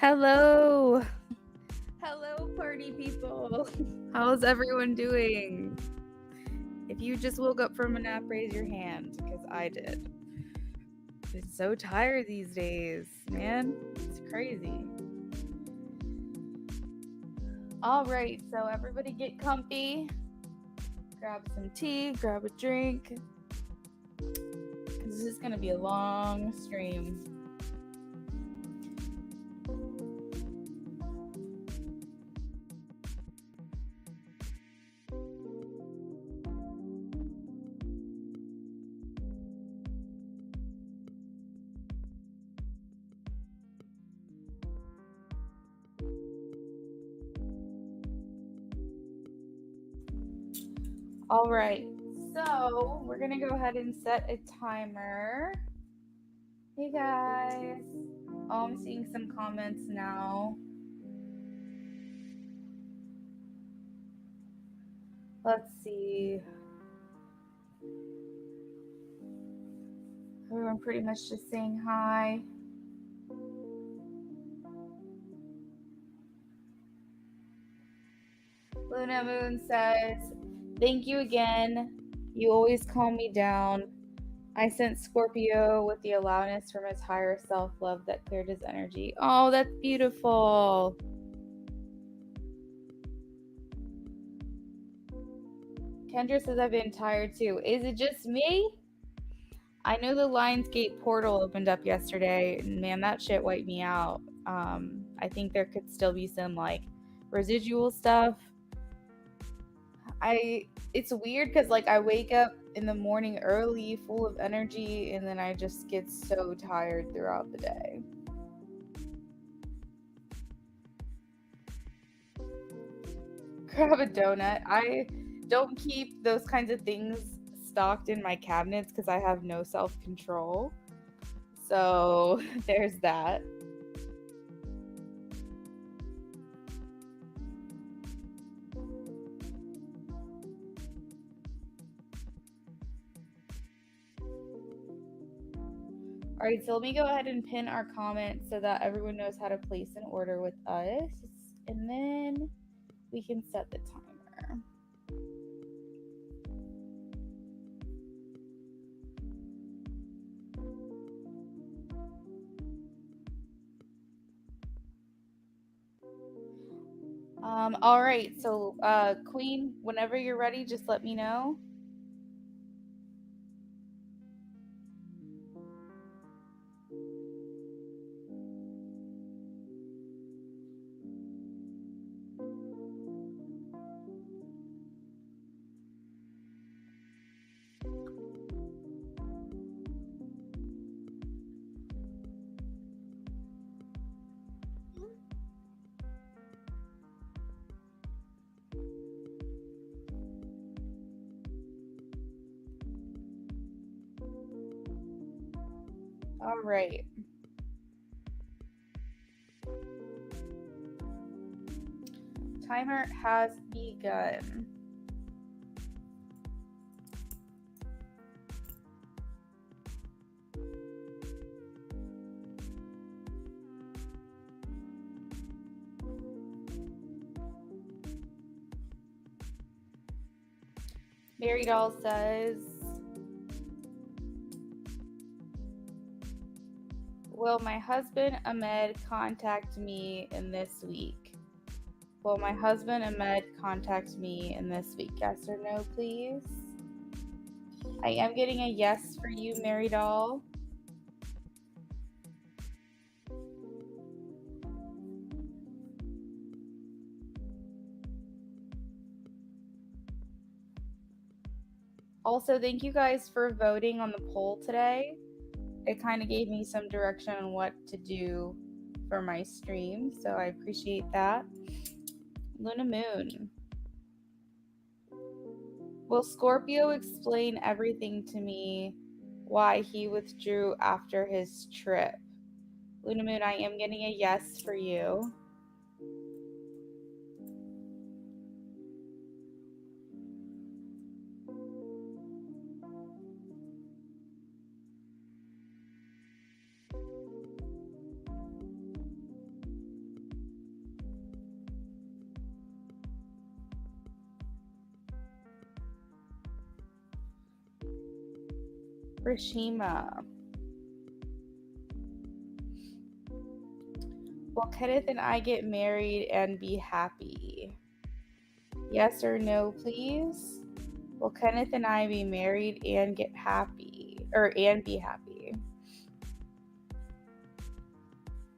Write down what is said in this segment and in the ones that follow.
Hello. Hello, party people. How's everyone doing? If you just woke up from a nap, raise your hand, because I did. I've been so tired these days, man. It's crazy. All right, so everybody get comfy. Grab some tea, grab a drink. This is going to be a long stream. All right, so we're going to go ahead and set a timer. Hey guys. Oh, I'm seeing some comments now. Let's see. Everyone pretty much just saying hi. Luna Moon says, thank you again. You always calm me down. I sent Scorpio with the allowance from his higher self-love that cleared his energy. Oh, that's beautiful. Kendra says I've been tired too. Is it just me? I know the Lionsgate portal opened up yesterday, and man, that shit wiped me out. I think there could still be some like residual stuff. It's weird because like I wake up in the morning early, full of energy, and then I just get so tired throughout the day. Grab a donut. I don't keep those kinds of things stocked in my cabinets because I have no self-control. So there's that. All right, so let me go ahead and pin our comment so that everyone knows how to place an order with us, and then we can set the timer. All right, so Queen, whenever you're ready, just let me know. All right. Timer has begun. Mary Doll says, will my husband Ahmed contact me in this week? Will my husband Ahmed contact me in this week? Yes or no, please? I am getting a yes for you, Mary Doll. Also, thank you guys for voting on the poll today. It kind of gave me some direction on what to do for my stream, so I appreciate that. Luna Moon. Will Scorpio explain everything to me why he withdrew after his trip? Luna Moon, I am getting a yes for you. Rashima. Will Kenneth and I get married and be happy? Yes or no, please? Will Kenneth and I be married and get happy? And be happy?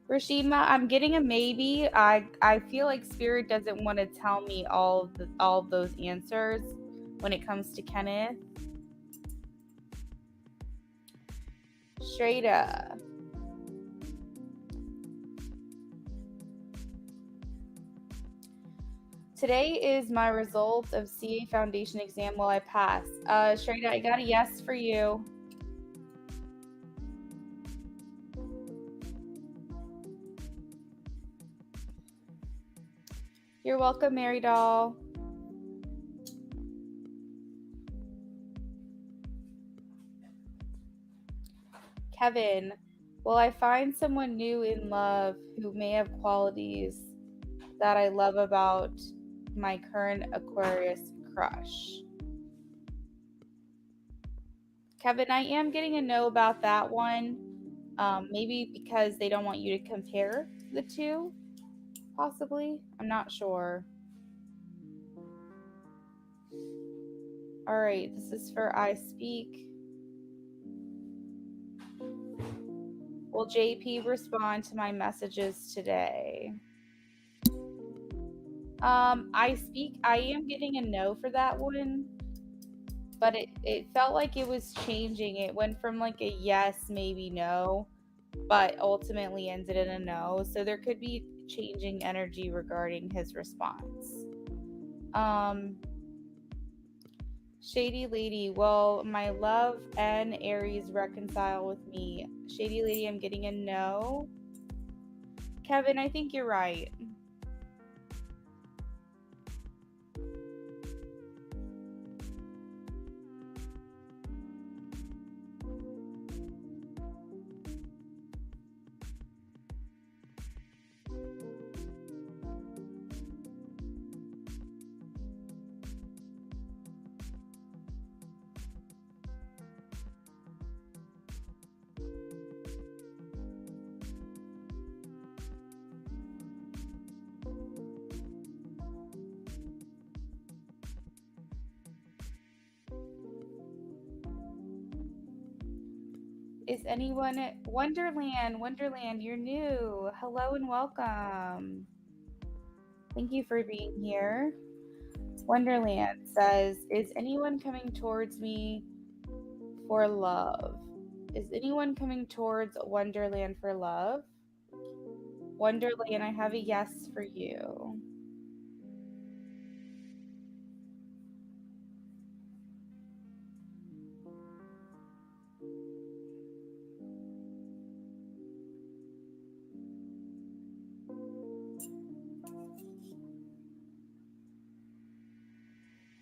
Rashima, I'm getting a maybe. I feel like Spirit doesn't want to tell me all of those answers when it comes to Kenneth. Shreya. Today is my result of CA Foundation exam. Will I pass? Shreya, I got a yes for you. You're welcome, Mary Doll. Kevin, will I find someone new in love who may have qualities that I love about my current Aquarius crush? Kevin, I am getting a no about that one. Maybe because they don't want you to compare the two, possibly. I'm not sure. All right, this is for I Speak. Will JP respond to my messages today? I Speak, I am getting a no for that one, but it felt like it was changing. It went from like a yes, maybe no, but ultimately ended in a no. So there could be changing energy regarding his response. Shady Lady, will my love and Aries reconcile with me? Shady Lady, I'm getting a no. Kevin, I think you're right. Is anyone Wonderland, you're new. Hello and welcome. Thank you for being here. Wonderland says, is anyone coming towards me for love? Is anyone coming towards Wonderland for love? Wonderland, I have a yes for you.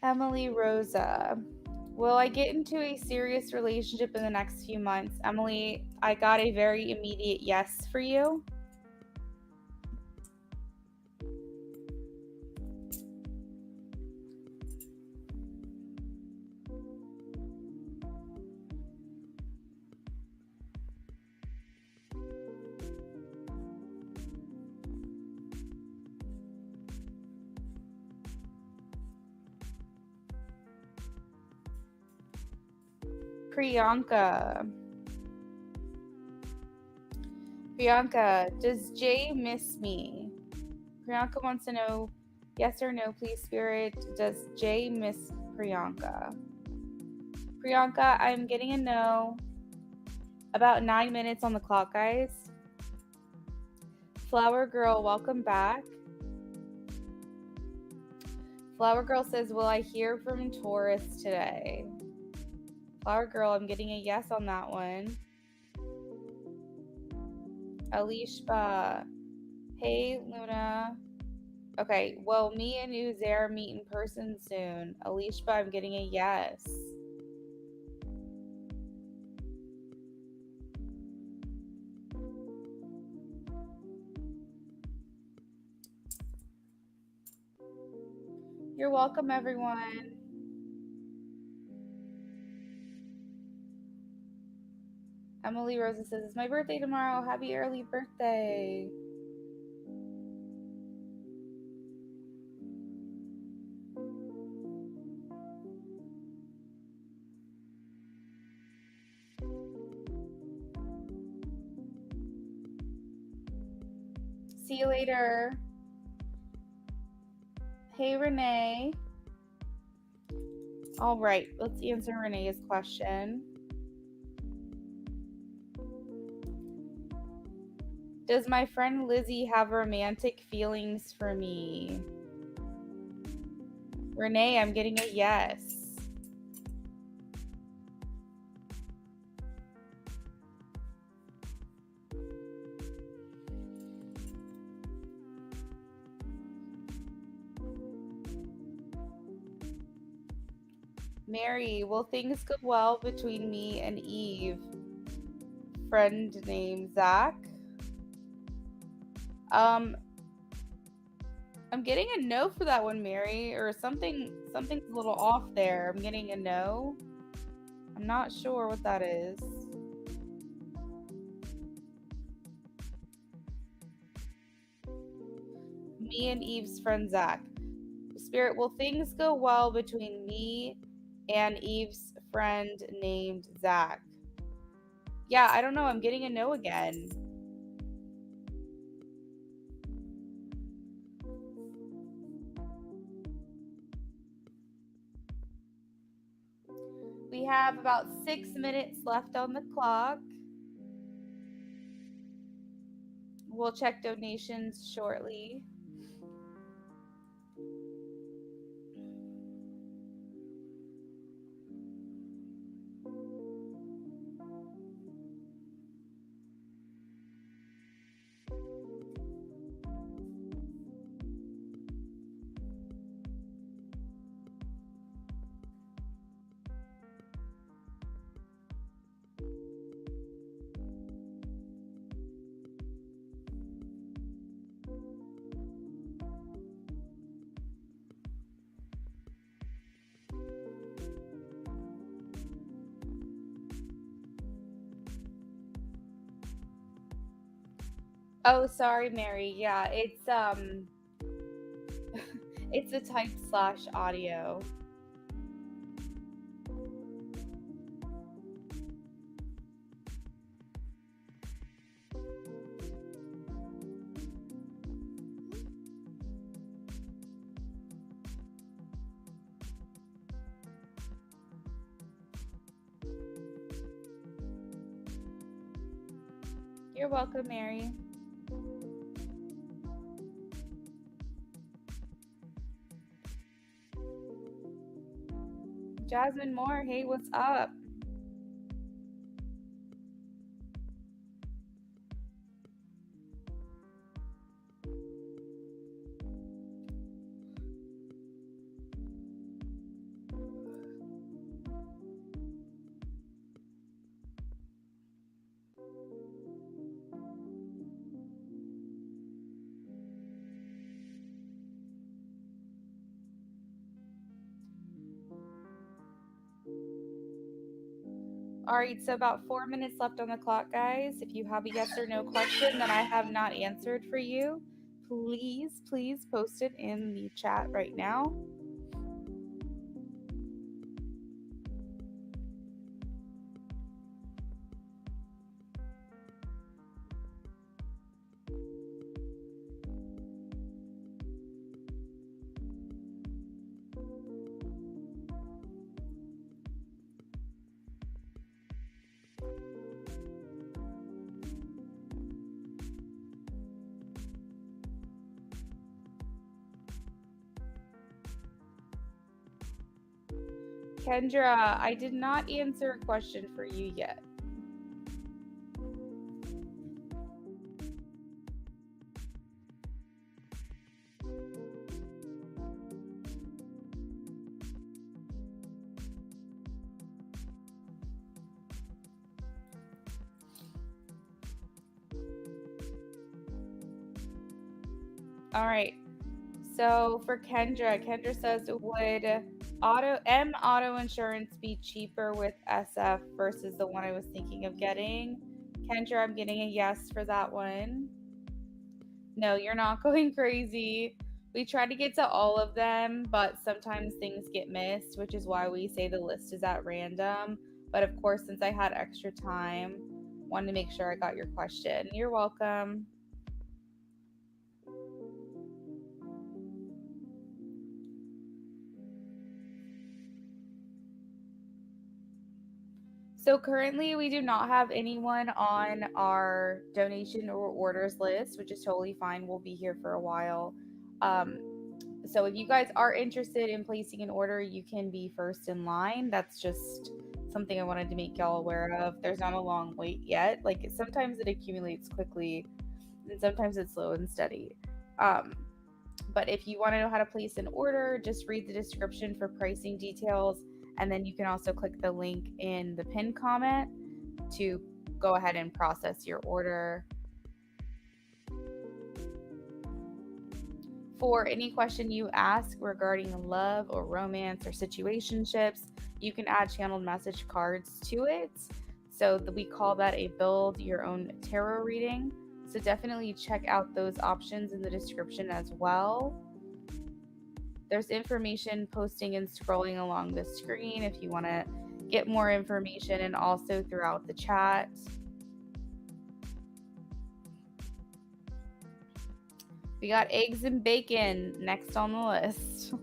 Emily Rosa, will I get into a serious relationship in the next few months? Emily, I got a very immediate yes for you. Priyanka, does Jay miss me? Priyanka wants to know, yes or no, please, Spirit. Does Jay miss Priyanka? Priyanka, I'm getting a no. About 9 minutes on the clock, guys. Flower Girl, welcome back. Flower Girl says, will I hear from Taurus today? Flower Girl, I'm getting a yes on that one. Alishba, hey Luna. Okay, well, me and Uzair meet in person soon. Alishba, I'm getting a yes. You're welcome, everyone. Emily Rosa says, it's my birthday tomorrow. Happy early birthday. See you later. Hey, Renee. All right, let's answer Renee's question. Does my friend Lizzie have romantic feelings for me? Renee, I'm getting a yes. Mary, will things go well between me and Eve? Friend named Zach. I'm getting a no for that one, Mary, or something's a little off there. I'm getting a no. I'm not sure what that is. Me and Eve's friend Zach. Spirit, will things go well between me and Eve's friend named Zach? Yeah, I don't know. I'm getting a no again. We have about 6 minutes left on the clock. We'll check donations shortly. Oh, sorry, Mary. Yeah, it's it's a type/audio. You're welcome, Mary. Jasmine Moore, hey, what's up? All right, so about 4 minutes left on the clock, guys. If you have a yes or no question that I have not answered for you, please post it in the chat right now. Kendra, I did not answer a question for you yet. All right. So for Kendra says, would Auto insurance be cheaper with SF versus the one I was thinking of getting? Kendra, I'm getting a yes for that one. No, you're not going crazy. We try to get to all of them, but sometimes things get missed, which is why we say the list is at random. But of course, since I had extra time, wanted to make sure I got your question. You're welcome. So currently, we do not have anyone on our donation or orders list, which is totally fine. We'll be here for a while. So if you guys are interested in placing an order, you can be first in line. That's just something I wanted to make y'all aware of. There's not a long wait yet. Like sometimes it accumulates quickly, and sometimes it's slow and steady. But if you want to know how to place an order, just read the description for pricing details. And then you can also click the link in the pinned comment to go ahead and process your order. For any question you ask regarding love or romance or situationships, you can add channeled message cards to it. So we call that a build your own tarot reading. So definitely check out those options in the description as well. There's information posting and scrolling along the screen if you want to get more information, and also throughout the chat. We got eggs and bacon next on the list.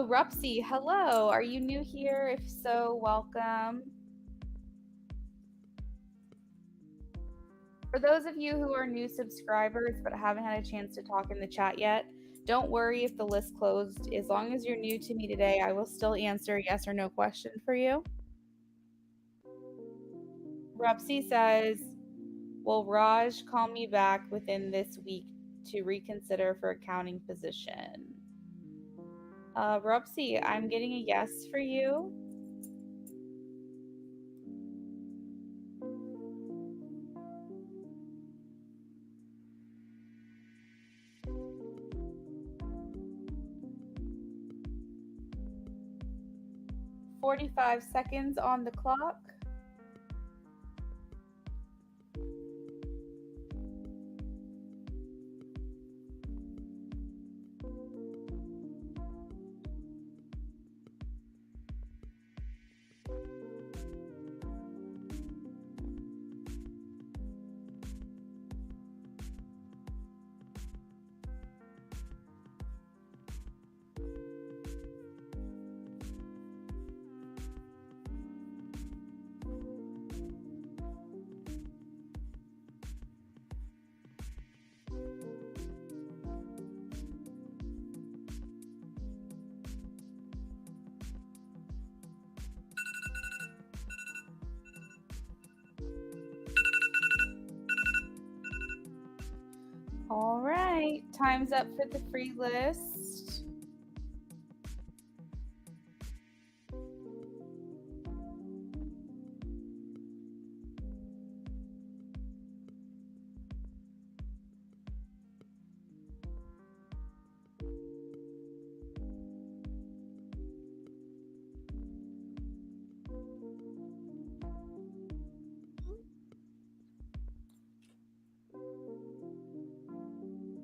Rupsy, hello. Are you new here? If so, welcome. For those of you who are new subscribers but haven't had a chance to talk in the chat yet, don't worry if the list closed. As long as you're new to me today, I will still answer a yes or no question for you. Rupsy says, will Raj call me back within this week to reconsider for accounting position? Rupsy, I'm getting a yes for you. "45 seconds on the clock." All right, time's up for the free list.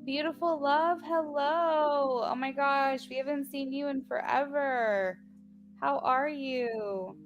Beautiful love, hello. Oh my gosh, we haven't seen you in forever. How are you?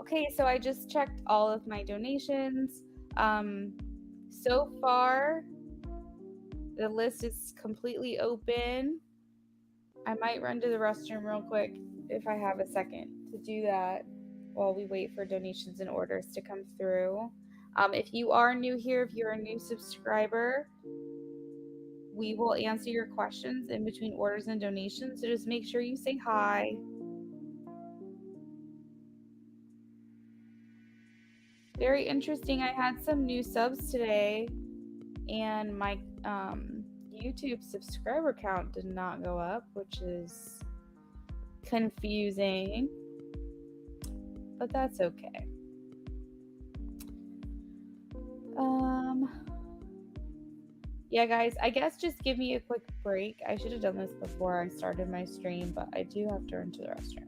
Okay, so I just checked all of my donations. So far, the list is completely open. I might run to the restroom real quick if I have a second to do that while we wait for donations and orders to come through. If you are new here, if you're a new subscriber, we will answer your questions in between orders and donations. So just make sure you say hi. Very interesting. I had some new subs today, and my YouTube subscriber count did not go up, which is confusing, but that's okay. Yeah, guys, I guess just give me a quick break. I should have done this before I started my stream, but I do have to run to the restroom.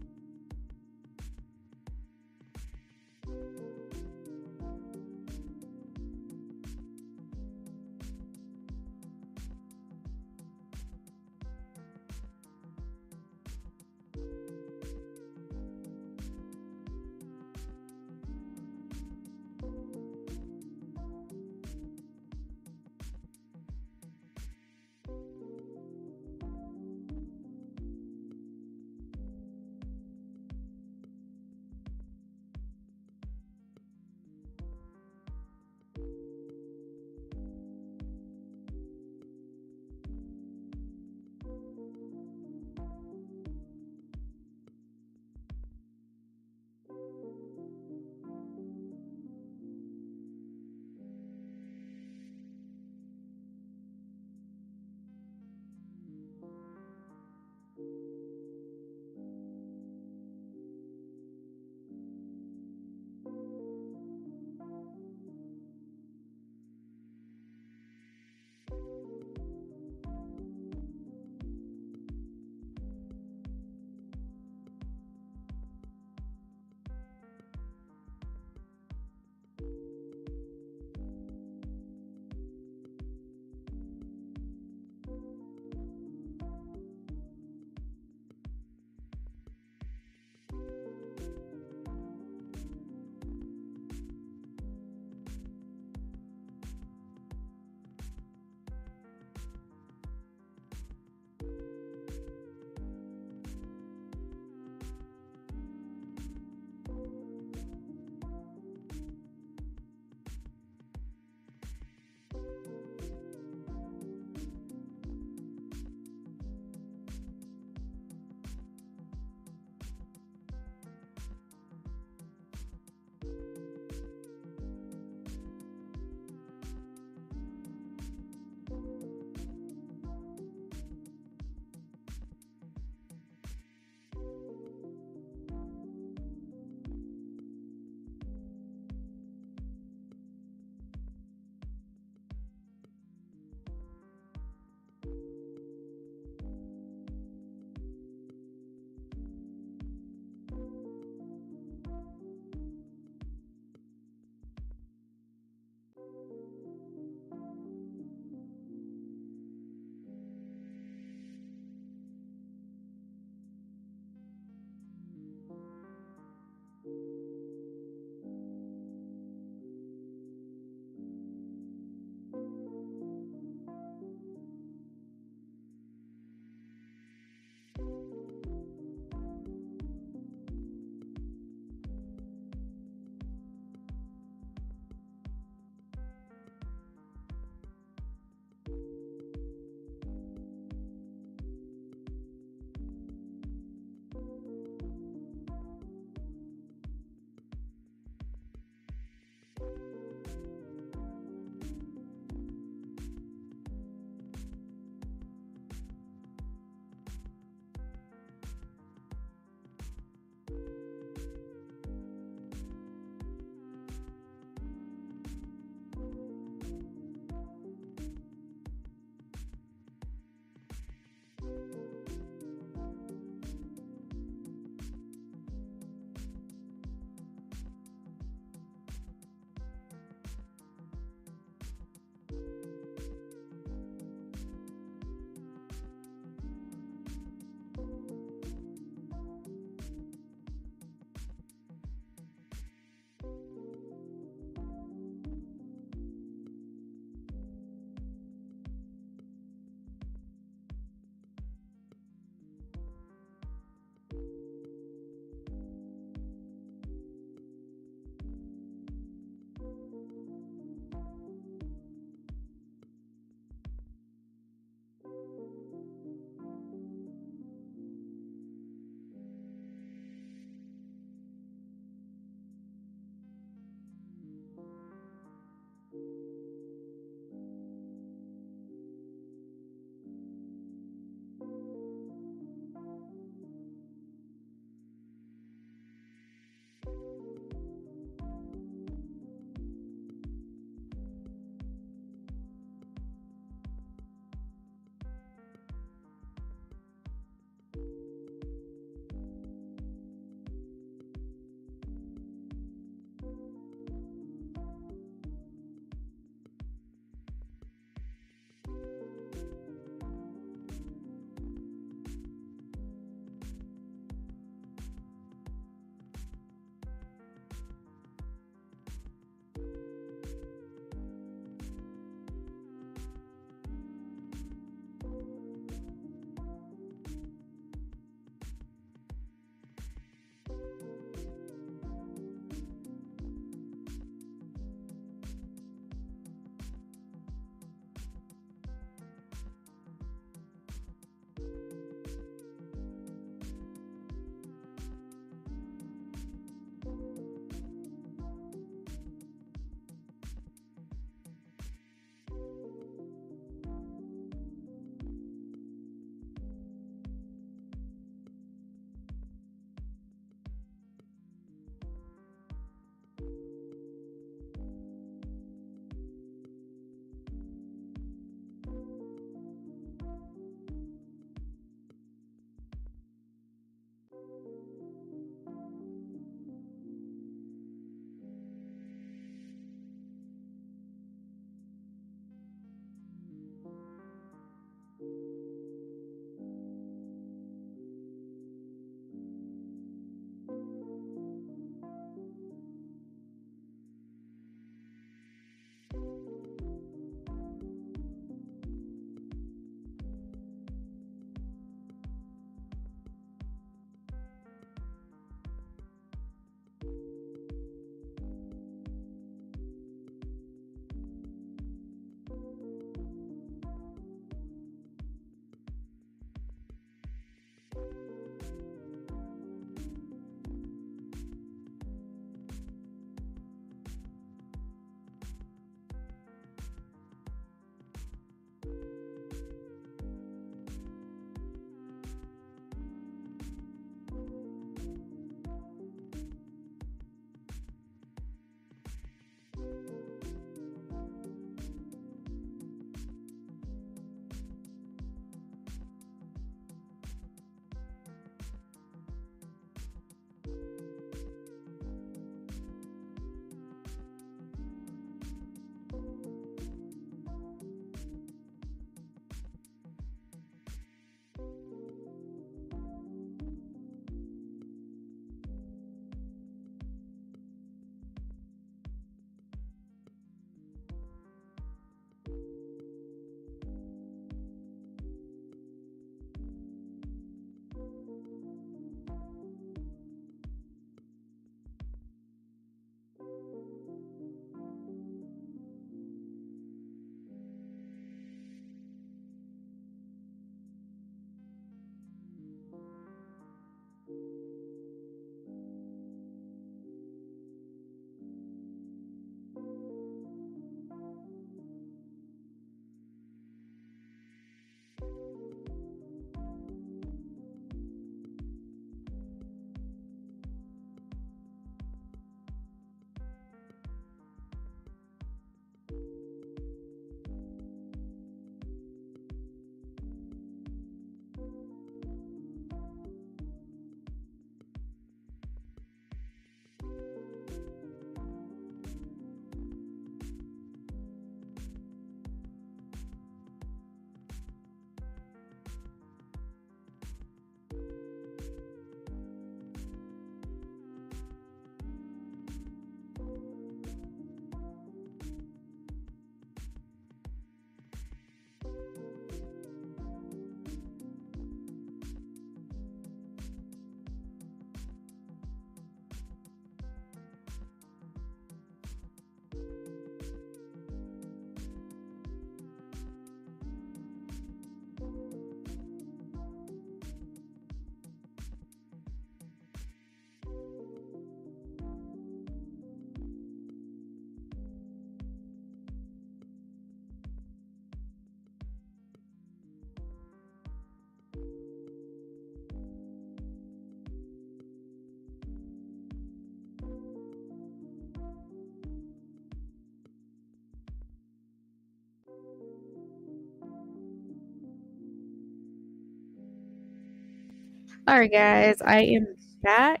All right, guys, I am back.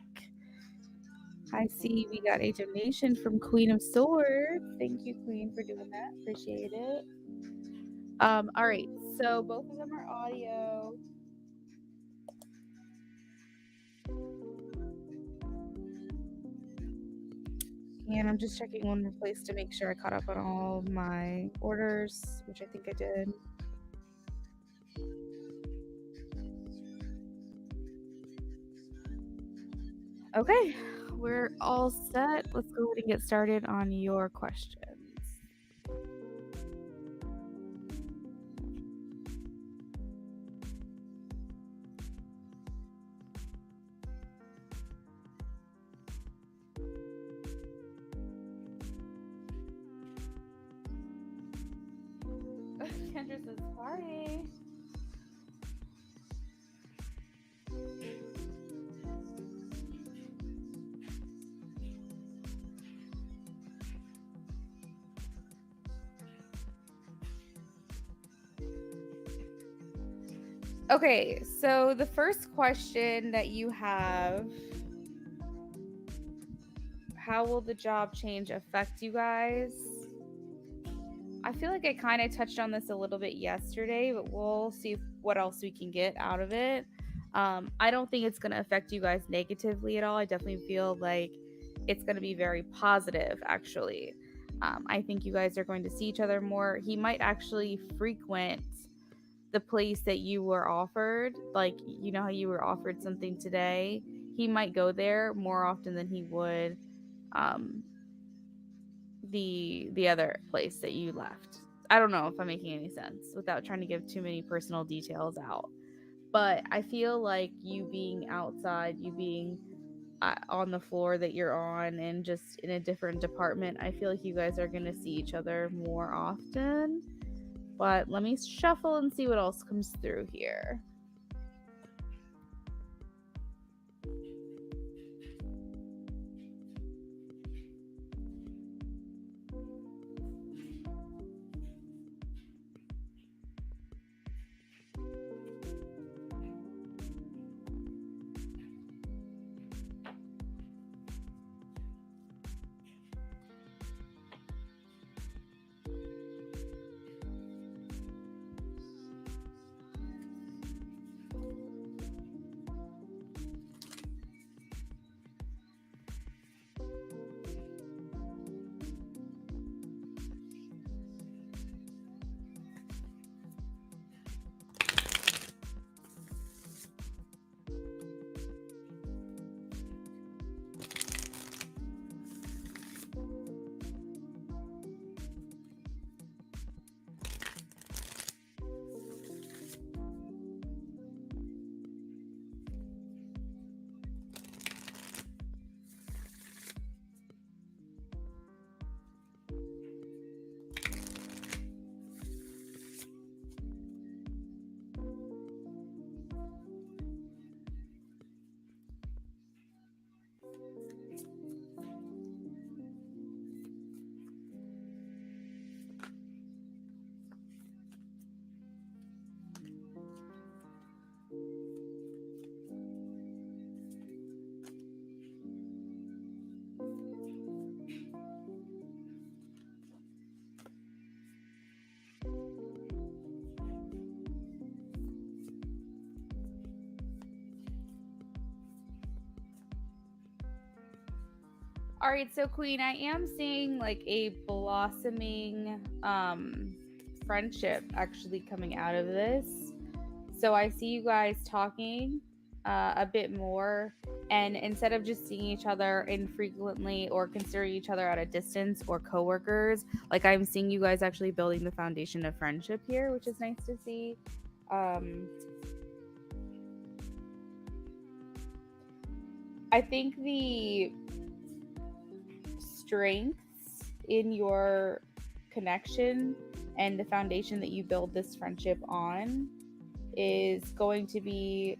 I see we got a donation from Queen of Swords. Thank you, Queen, for doing that. Appreciate it. All right, so both of them are audio. And I'm just checking one more place to make sure I caught up on all of my orders, which I think I did. Okay, we're all set. Let's go ahead and get started on your questions. Kendra says party. Okay, so the first question that you have, how will the job change affect you guys? I feel like I kind of touched on this a little bit yesterday, but we'll see what else we can get out of it. I don't think it's going to affect you guys negatively at all. I definitely feel like it's going to be very positive, actually. I think you guys are going to see each other more. He might actually frequent the place that you were offered. Like, you know how you were offered something today? He might go there more often than he would the other place that you left. I don't know if I'm making any sense without trying to give too many personal details out. But I feel like you being outside, you being on the floor that you're on and just in a different department, I feel like you guys are going to see each other more often. But let me shuffle and see what else comes through here. All right, so Queen, I am seeing like a blossoming friendship actually coming out of this. So I see you guys talking a bit more, and instead of just seeing each other infrequently or considering each other at a distance or coworkers, like I'm seeing you guys actually building the foundation of friendship here, which is nice to see. I think the strengths in your connection and the foundation that you build this friendship on is going to be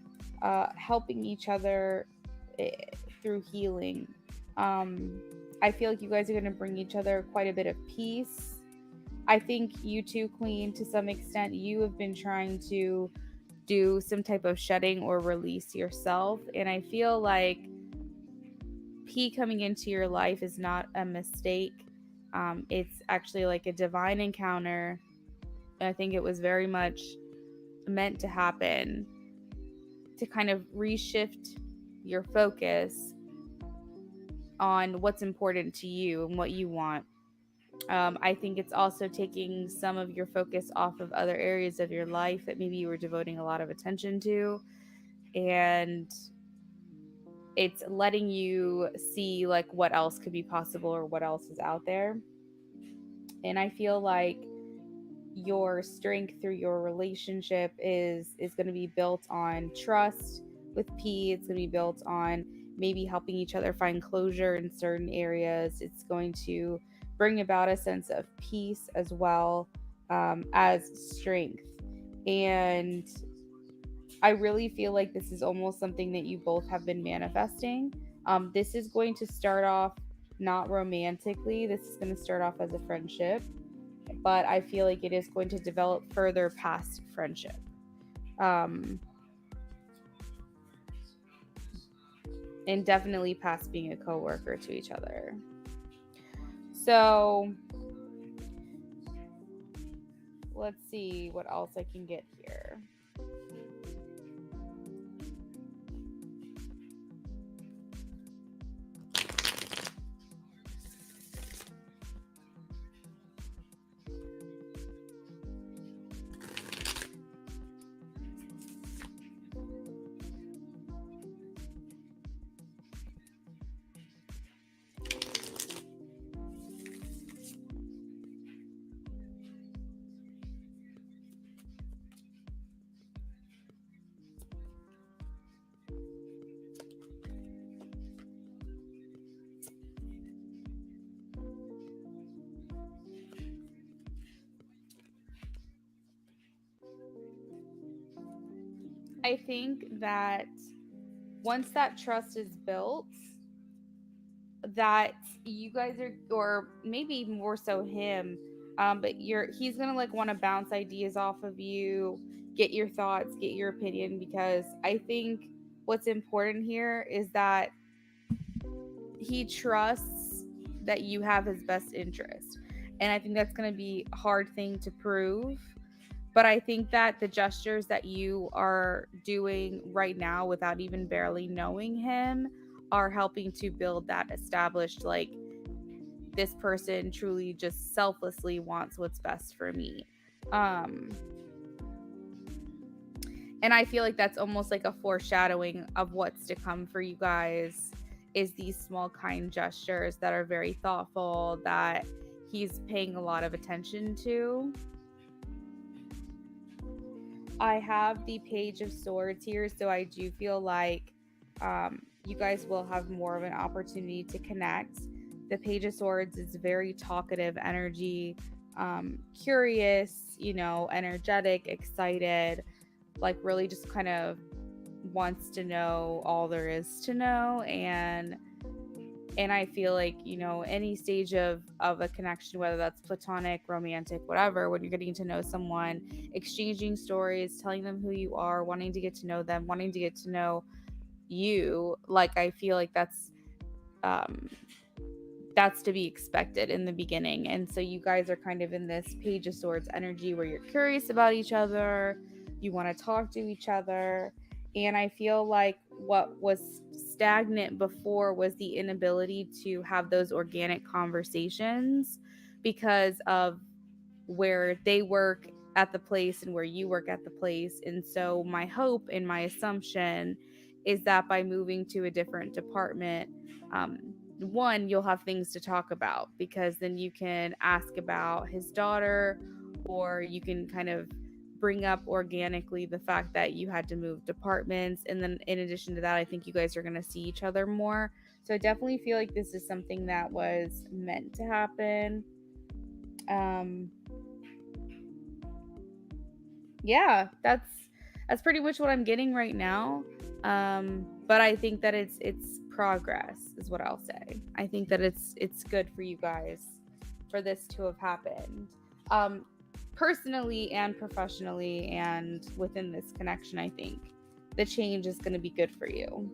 helping each other through healing. I feel like you guys are going to bring each other quite a bit of peace. I think you too, Queen, to some extent, you have been trying to do some type of shedding or release yourself. And I feel like P coming into your life is not a mistake. It's actually like a divine encounter. I think it was very much meant to happen to kind of reshift your focus on what's important to you and what you want. I think it's also taking some of your focus off of other areas of your life that maybe you were devoting a lot of attention to. And it's letting you see like what else could be possible or what else is out there. And I feel like your strength through your relationship is going to be built on trust with P. It's going to be built on maybe helping each other find closure in certain areas. It's going to bring about a sense of peace as well, as strength. And I really feel like this is almost something that you both have been manifesting. This is going to start off not romantically. This is going to start off as a friendship, but I feel like it is going to develop further past friendship. And definitely past being a coworker to each other. So let's see what else I can get here. I think that once that trust is built, that you guys are, or maybe more so him, but he's gonna like want to bounce ideas off of you, get your thoughts, get your opinion, because I think what's important here is that he trusts that you have his best interest. And I think that's going to be a hard thing to prove. But I think that the gestures that you are doing right now without even barely knowing him are helping to build that established, like, this person truly just selflessly wants what's best for me. And I feel like that's almost like a foreshadowing of what's to come for you guys, is these small kind gestures that are very thoughtful, that he's paying a lot of attention to. I have the Page of Swords here, so I do feel like you guys will have more of an opportunity to connect. The Page of Swords is very talkative energy, curious, energetic, excited, like really just kind of wants to know all there is to know. And I feel like, any stage of a connection, whether that's platonic, romantic, whatever, when you're getting to know someone, exchanging stories, telling them who you are, wanting to get to know them, wanting to get to know you, like, I feel like that's to be expected in the beginning. And so you guys are kind of in this Page of Swords energy where you're curious about each other, you want to talk to each other. And I feel like what was stagnant before was the inability to have those organic conversations because of where they work at the place and where you work at the place. And so my hope and my assumption is that by moving to a different department, one, you'll have things to talk about, because then you can ask about his daughter, or you can kind of bring up organically the fact that you had to move departments. And then in addition to that, I think you guys are going to see each other more. So I definitely feel like this is something that was meant to happen. Yeah, that's pretty much what I'm getting right now. But I think that it's progress is what I'll say. I think that it's good for you guys for this to have happened. personally and professionally and within this connection, I think the change is going to be good for you.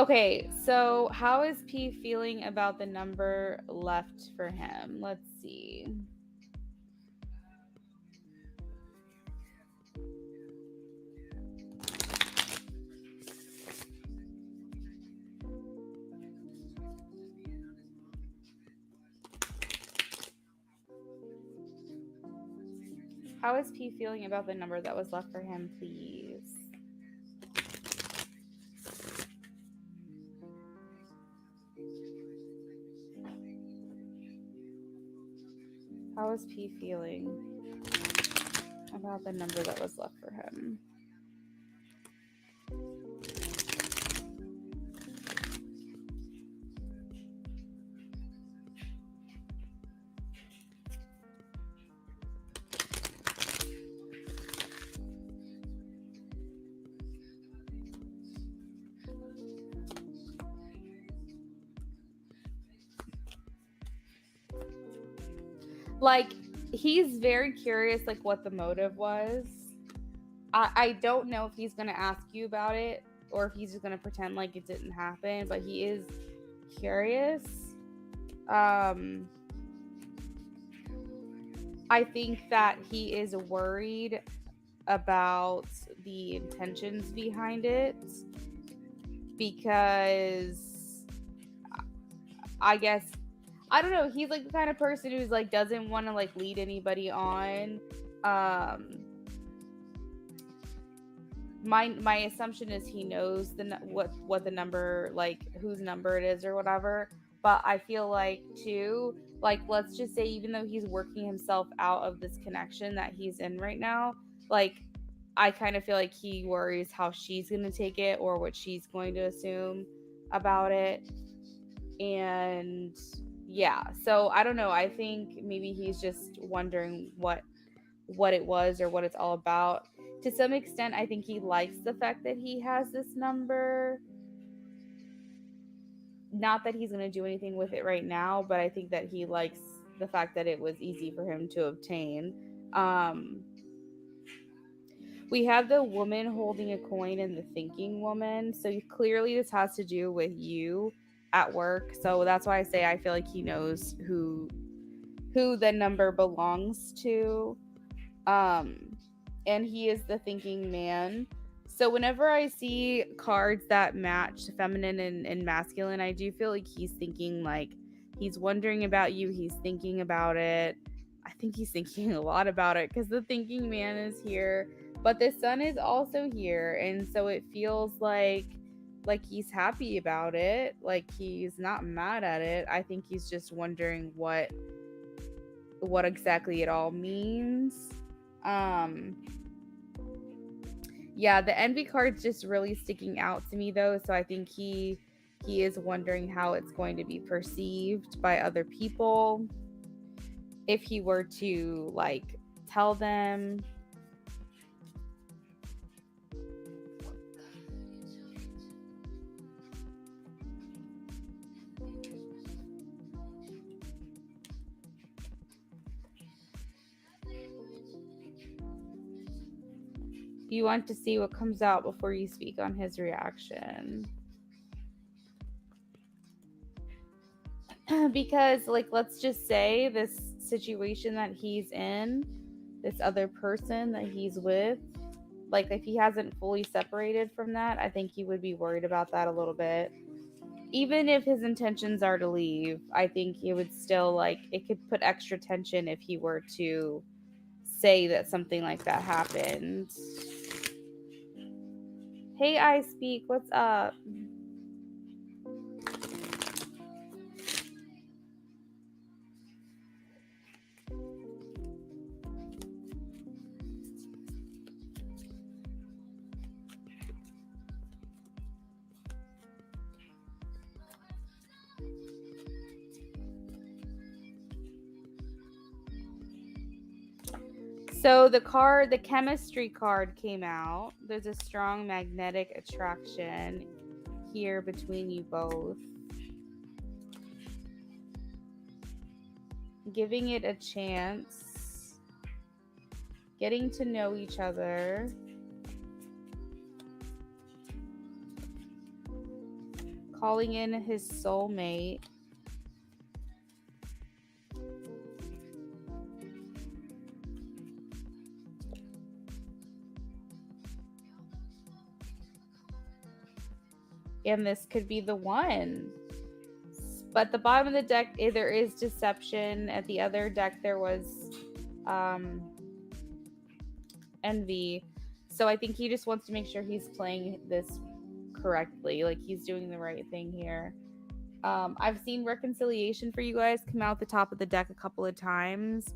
Okay, so how is P feeling about the number left for him? Let's see. How is P feeling about the number that was left for him, please? How is P feeling about the number that was left for him? Like, he's very curious, like, what the motive was. I don't know if he's going to ask you about it or if he's just going to pretend like it didn't happen, but he is curious. I think that he is worried about the intentions behind it because I guess, I don't know, he's like the kind of person who's like doesn't want to like lead anybody on. My assumption is he knows what the number, like whose number it is or whatever, but I feel like too, like, let's just say even though he's working himself out of this connection that he's in right now, like I kind of feel like he worries how she's going to take it or what she's going to assume about it. And yeah, so I don't know, I think maybe he's just wondering what it was or what it's all about. To some extent, I think he likes the fact that he has this number. Not that he's going to do anything with it right now, but I think that he likes the fact that it was easy for him to obtain. We have the woman holding a coin and the thinking woman. So clearly this has to do with you at work. So that's why I say I feel like he knows who the number belongs to. And he is the thinking man. So whenever I see cards that match feminine and masculine, I do feel like he's thinking, like he's wondering about you, he's thinking about it. I think he's thinking a lot about it because the thinking man is here, but the sun is also here, and so it feels like he's happy about it, like he's not mad at it. I think he's just wondering what exactly it all means. Yeah, the envy card's just really sticking out to me though, so I think he is wondering how it's going to be perceived by other people if he were to like tell them. You want to see what comes out before you speak on his reaction. Because, like, let's just say this situation that he's in, this other person that he's with, like, if he hasn't fully separated from that, I think he would be worried about that a little bit. Even if his intentions are to leave, I think he would still, like, it could put extra tension if he were to say that something like that happened. Hey, I Speak, what's up? So the chemistry card came out. There's a strong magnetic attraction here between you both. Giving it a chance. Getting to know each other. Calling in his soulmate. And this could be the one. But the bottom of the deck, there is deception. At the other deck, there was envy. So I think he just wants to make sure he's playing this correctly. Like, he's doing the right thing here. I've seen reconciliation for you guys come out the top of the deck a couple of times.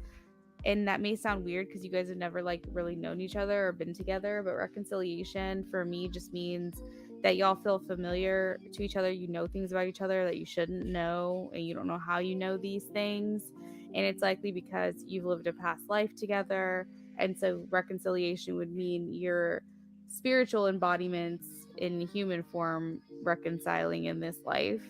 And that may sound weird because you guys have never like really known each other or been together, but reconciliation for me just means that y'all feel familiar to each other. You know things about each other that you shouldn't know, and you don't know how you know these things. And it's likely because you've lived a past life together. And so reconciliation would mean your spiritual embodiments in human form reconciling in this life.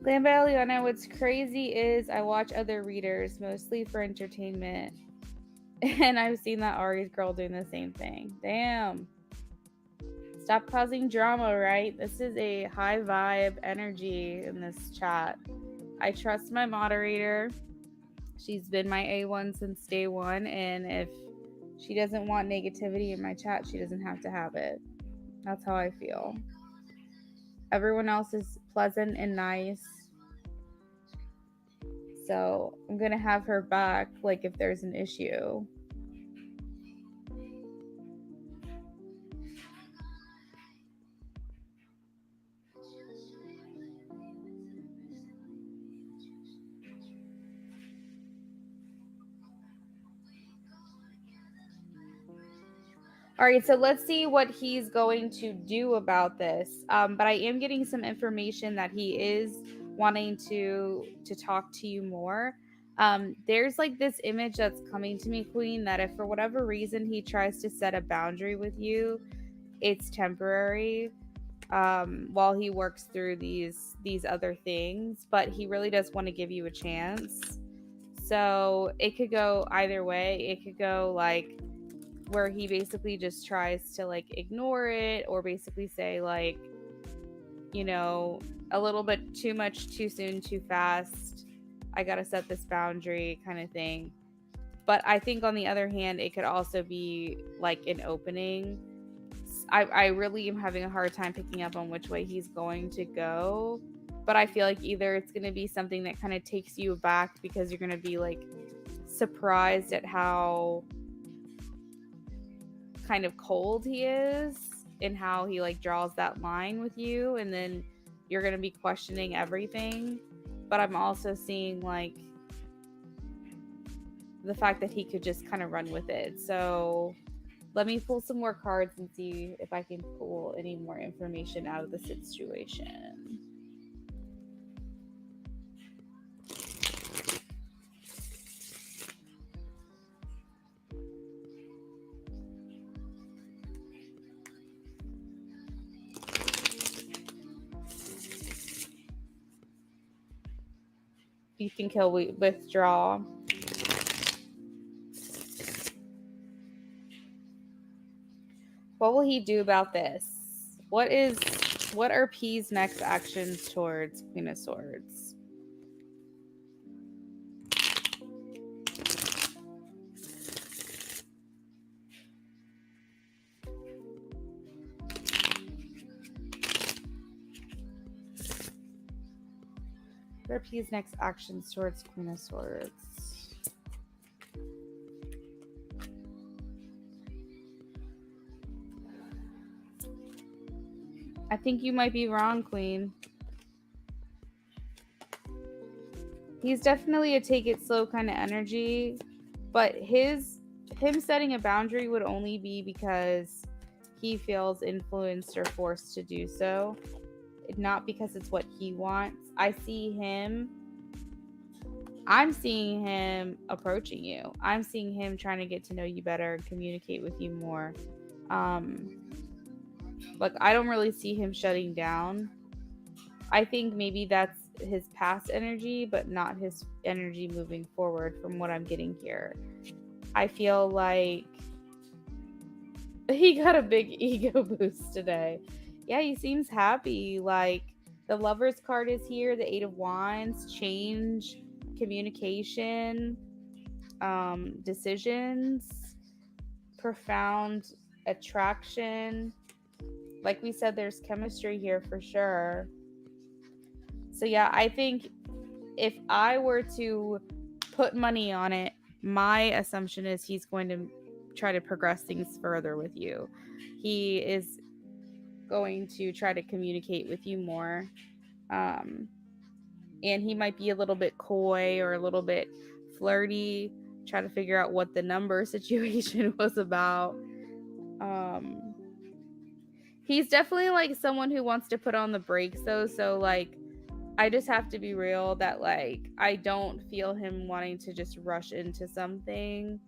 Glamballiana, what's crazy is I watch other readers mostly for entertainment. And I've seen that Ari's girl doing the same thing. Damn. Stop causing drama, right? This is a high vibe energy in this chat. I trust my moderator. She's been my A1 since day one. And if she doesn't want negativity in my chat, she doesn't have to have it. That's how I feel. Everyone else is pleasant and nice. So I'm going to have her back, like, if there's an issue. All right, so let's see what he's going to do about this. But I am getting some information that he is wanting to talk to you more. There's like this image that's coming to me, Queen, that if for whatever reason he tries to set a boundary with you, it's temporary while he works through these other things. But he really does want to give you a chance. So it could go either way. It could go like where he basically just tries to like ignore it, or basically say like, you know, a little bit too much, too soon, too fast. I gotta set this boundary kind of thing. But I think on the other hand, it could also be like an opening. I really am having a hard time picking up on which way he's going to go. But I feel like either it's going to be something that kind of takes you aback because you're going to be like surprised at how kind of cold he is and how he like draws that line with you, and then you're going to be questioning everything. But I'm also seeing like the fact that he could just kind of run with it. So let me pull some more cards and see if I can pull any more information out of the situation. You think he'll withdraw? What will he do about this? What is What are P's next actions towards Queen of Swords? What are P's next actions towards Queen of Swords? I think you might be wrong, Queen. He's definitely a take it slow kind of energy, but him setting a boundary would only be because he feels influenced or forced to do so, not because it's what he wants. I'm seeing him approaching you. I'm seeing him trying to get to know you better and communicate with you more. Like, I don't really see him shutting down. I think maybe that's his past energy, but not his energy moving forward from what I'm getting here. I feel like he got a big ego boost today. Yeah, he seems happy. Like, the Lover's card is here, the Eight of Wands, change, communication, decisions, profound attraction. Like we said, there's chemistry here for sure. So yeah, I think if I were to put money on it, my assumption is he's going to try to progress things further with you. He is going to try to communicate with you more. And he might be a little bit coy or a little bit flirty, try to figure out what the number situation was about. He's definitely like someone who wants to put on the brakes though, so like I just have to be real that like I don't feel him wanting to just rush into something.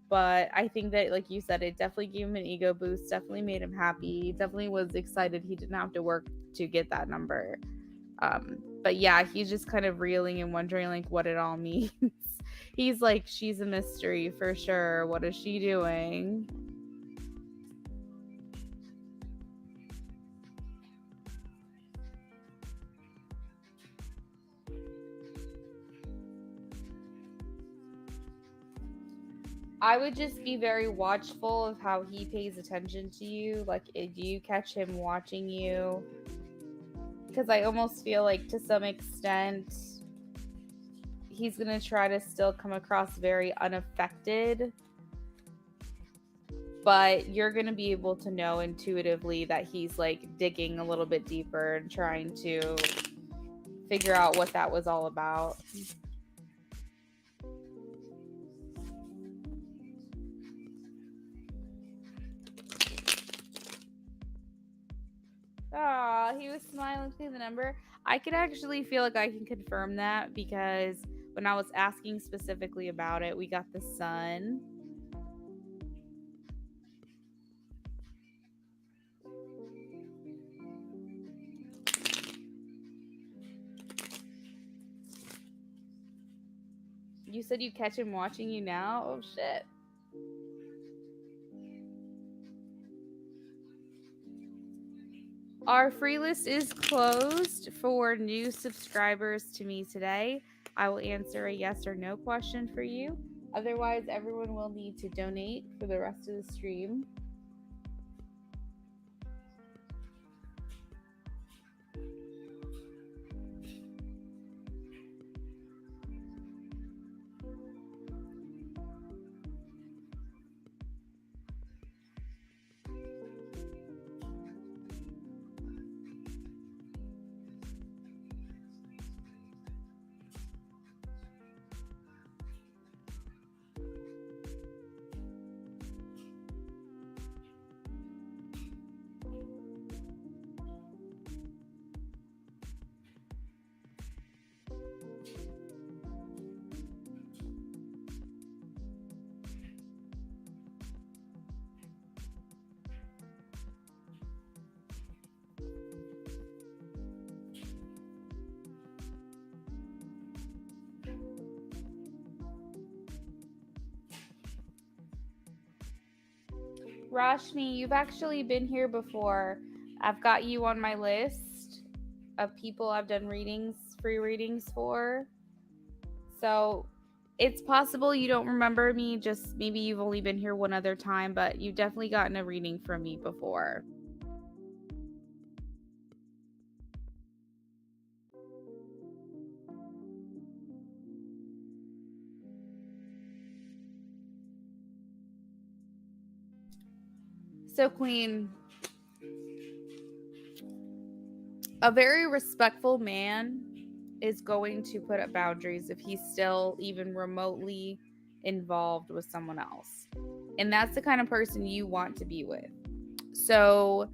But I think that, like you said, it definitely gave him an ego boost, definitely made him happy, he definitely was excited he didn't have to work to get that number. But yeah, he's just kind of reeling and wondering like what it all means. He's like, she's a mystery for sure. What is she doing? I would just be very watchful of how he pays attention to you. Like, do you catch him watching you? Because I almost feel like to some extent he's going to try to still come across very unaffected. But you're going to be able to know intuitively that he's like digging a little bit deeper and trying to figure out what that was all about. Ah, he was smiling through the number. I could actually feel like I can confirm that because when I was asking specifically about it, we got the sun. You said you catch him watching you now? Oh, shit. Our free list is closed for new subscribers to me today. I will answer a yes or no question for you. Otherwise, everyone will need to donate for the rest of the stream. Rashmi, you've actually been here before. I've got you on my list of people I've done free readings for. So it's possible you don't remember me, just maybe you've only been here one other time, but you've definitely gotten a reading from me before. So, Queen, a very respectful man is going to put up boundaries if he's still even remotely involved with someone else. And that's the kind of person you want to be with. So,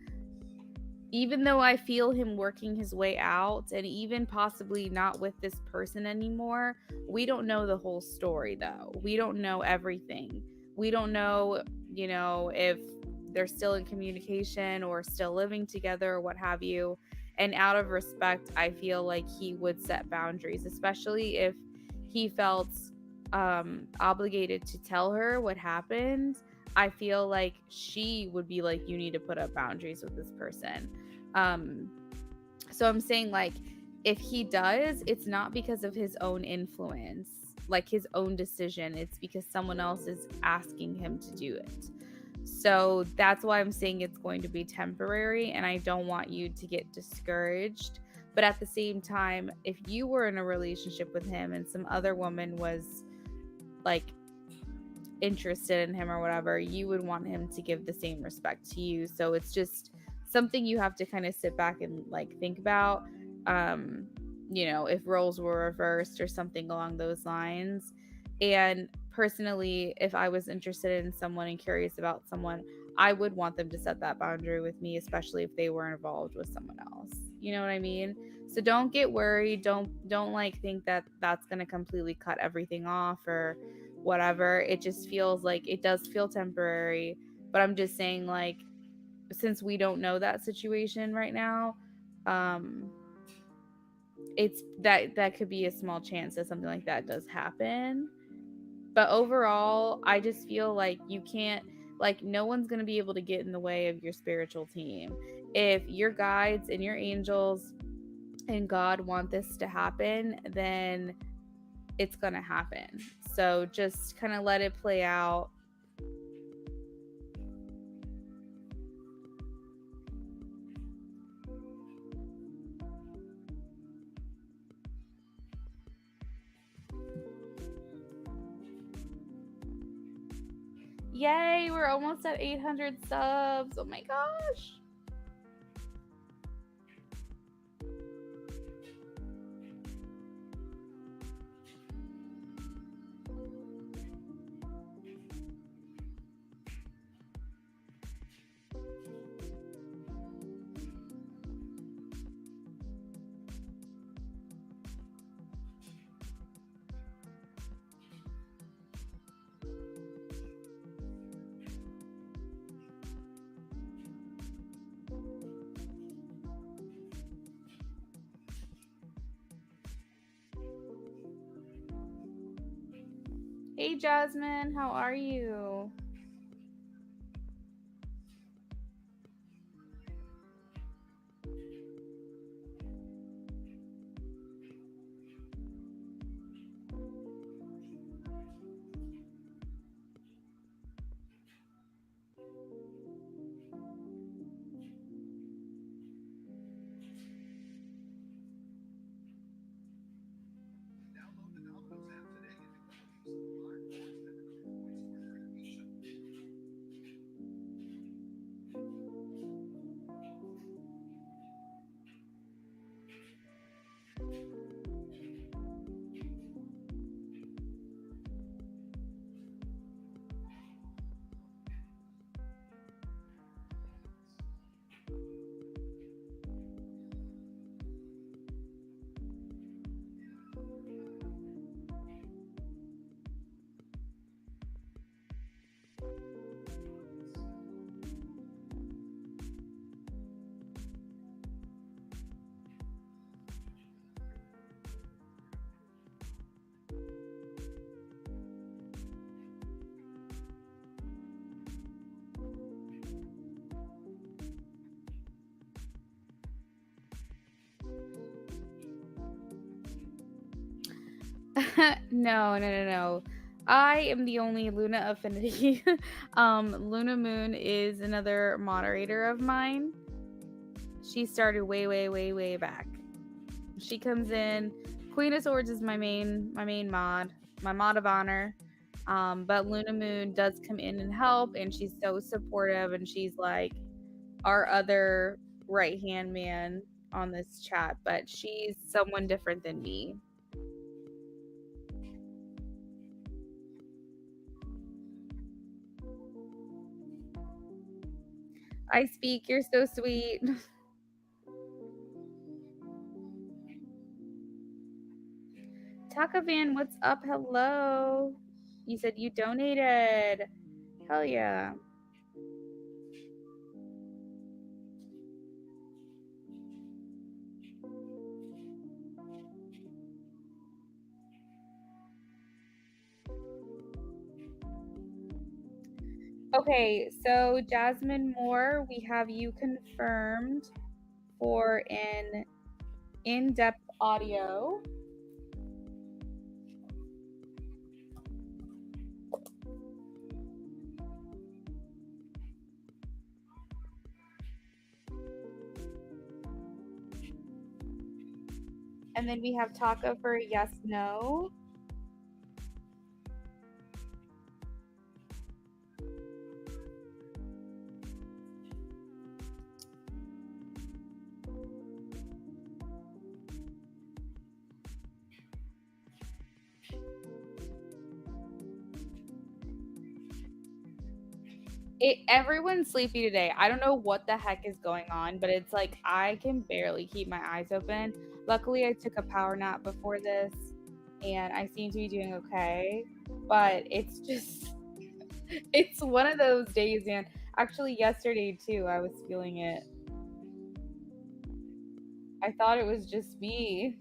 even though I feel him working his way out and even possibly not with this person anymore, we don't know the whole story though. We don't know everything. We don't know, if they're still in communication or still living together or what have you. And out of respect, I feel like he would set boundaries, especially if he felt obligated to tell her what happened. I feel like she would be like, you need to put up boundaries with this person. So I'm saying, like, if he does, it's not because of his own influence, like his own decision. It's because someone else is asking him to do it. So that's why I'm saying it's going to be temporary, and I don't want you to get discouraged. But at the same time, if you were in a relationship with him and some other woman was like interested in him or whatever, you would want him to give the same respect to you. So it's just something you have to kind of sit back and like think about. If roles were reversed or something along those lines. And personally, if I was interested in someone and curious about someone, I would want them to set that boundary with me, especially if they were involved with someone else. You know what I mean? So don't get worried. Don't like think that that's going to completely cut everything off or whatever. It just feels like it does feel temporary, but I'm just saying, like, since we don't know that situation right now, it's that could be a small chance that something like that does happen. But overall, I just feel like you can't, like, no one's going to be able to get in the way of your spiritual team. If your guides and your angels and God want this to happen, then it's going to happen. So just kind of let it play out. Yay, we're almost at 800 subs. Oh my gosh. Hey Jasmine, how are you? No, no, no, no. I am the only Luna affinity. Luna Moon is another moderator of mine. She started way, way, way, way back. She comes in. Queen of Swords is my main mod, my mod of honor. But Luna Moon does come in and help, and she's so supportive, and she's like our other right hand man on this chat, but she's someone different than me. I speak, you're so sweet. Taka Van, what's up? Hello. You said you donated. Hell yeah. Okay, so Jasmine Moore, we have you confirmed for an in-depth audio. And then we have Taka for yes, no. Everyone's sleepy today. I don't know what the heck is going on, but it's like I can barely keep my eyes open. Luckily, I took a power nap before this, and I seem to be doing okay. But it's just, it's one of those days, man. Actually, yesterday too, I was feeling it. I thought it was just me.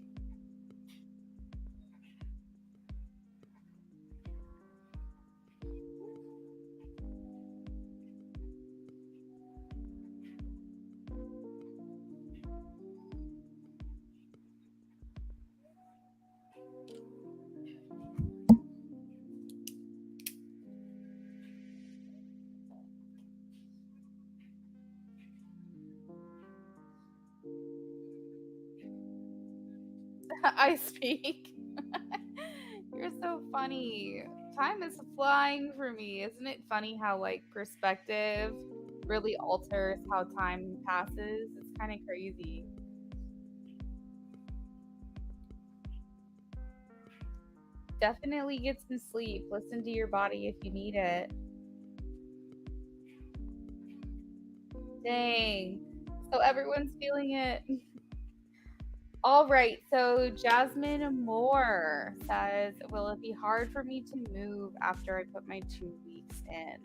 I speak. You're so funny. Time is flying for me. Isn't it funny how like perspective really alters how time passes? It's kind of crazy. Definitely get some sleep. Listen to your body if you need it. Dang. So everyone's feeling it. All right. So Jasmine Moore says, will it be hard for me to move after I put my 2 weeks in?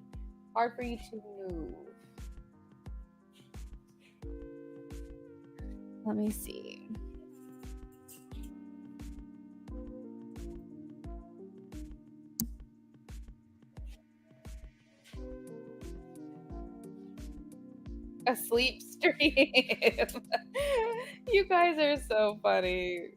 Hard for you to move. Let me see. A sleep stream. You guys are so funny.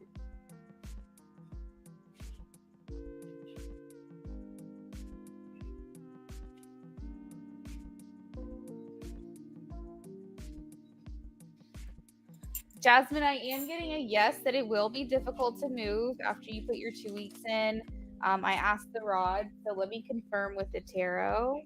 Jasmine, I am getting a yes that it will be difficult to move after you put your 2 weeks in. I asked the rod, so let me confirm with the tarot.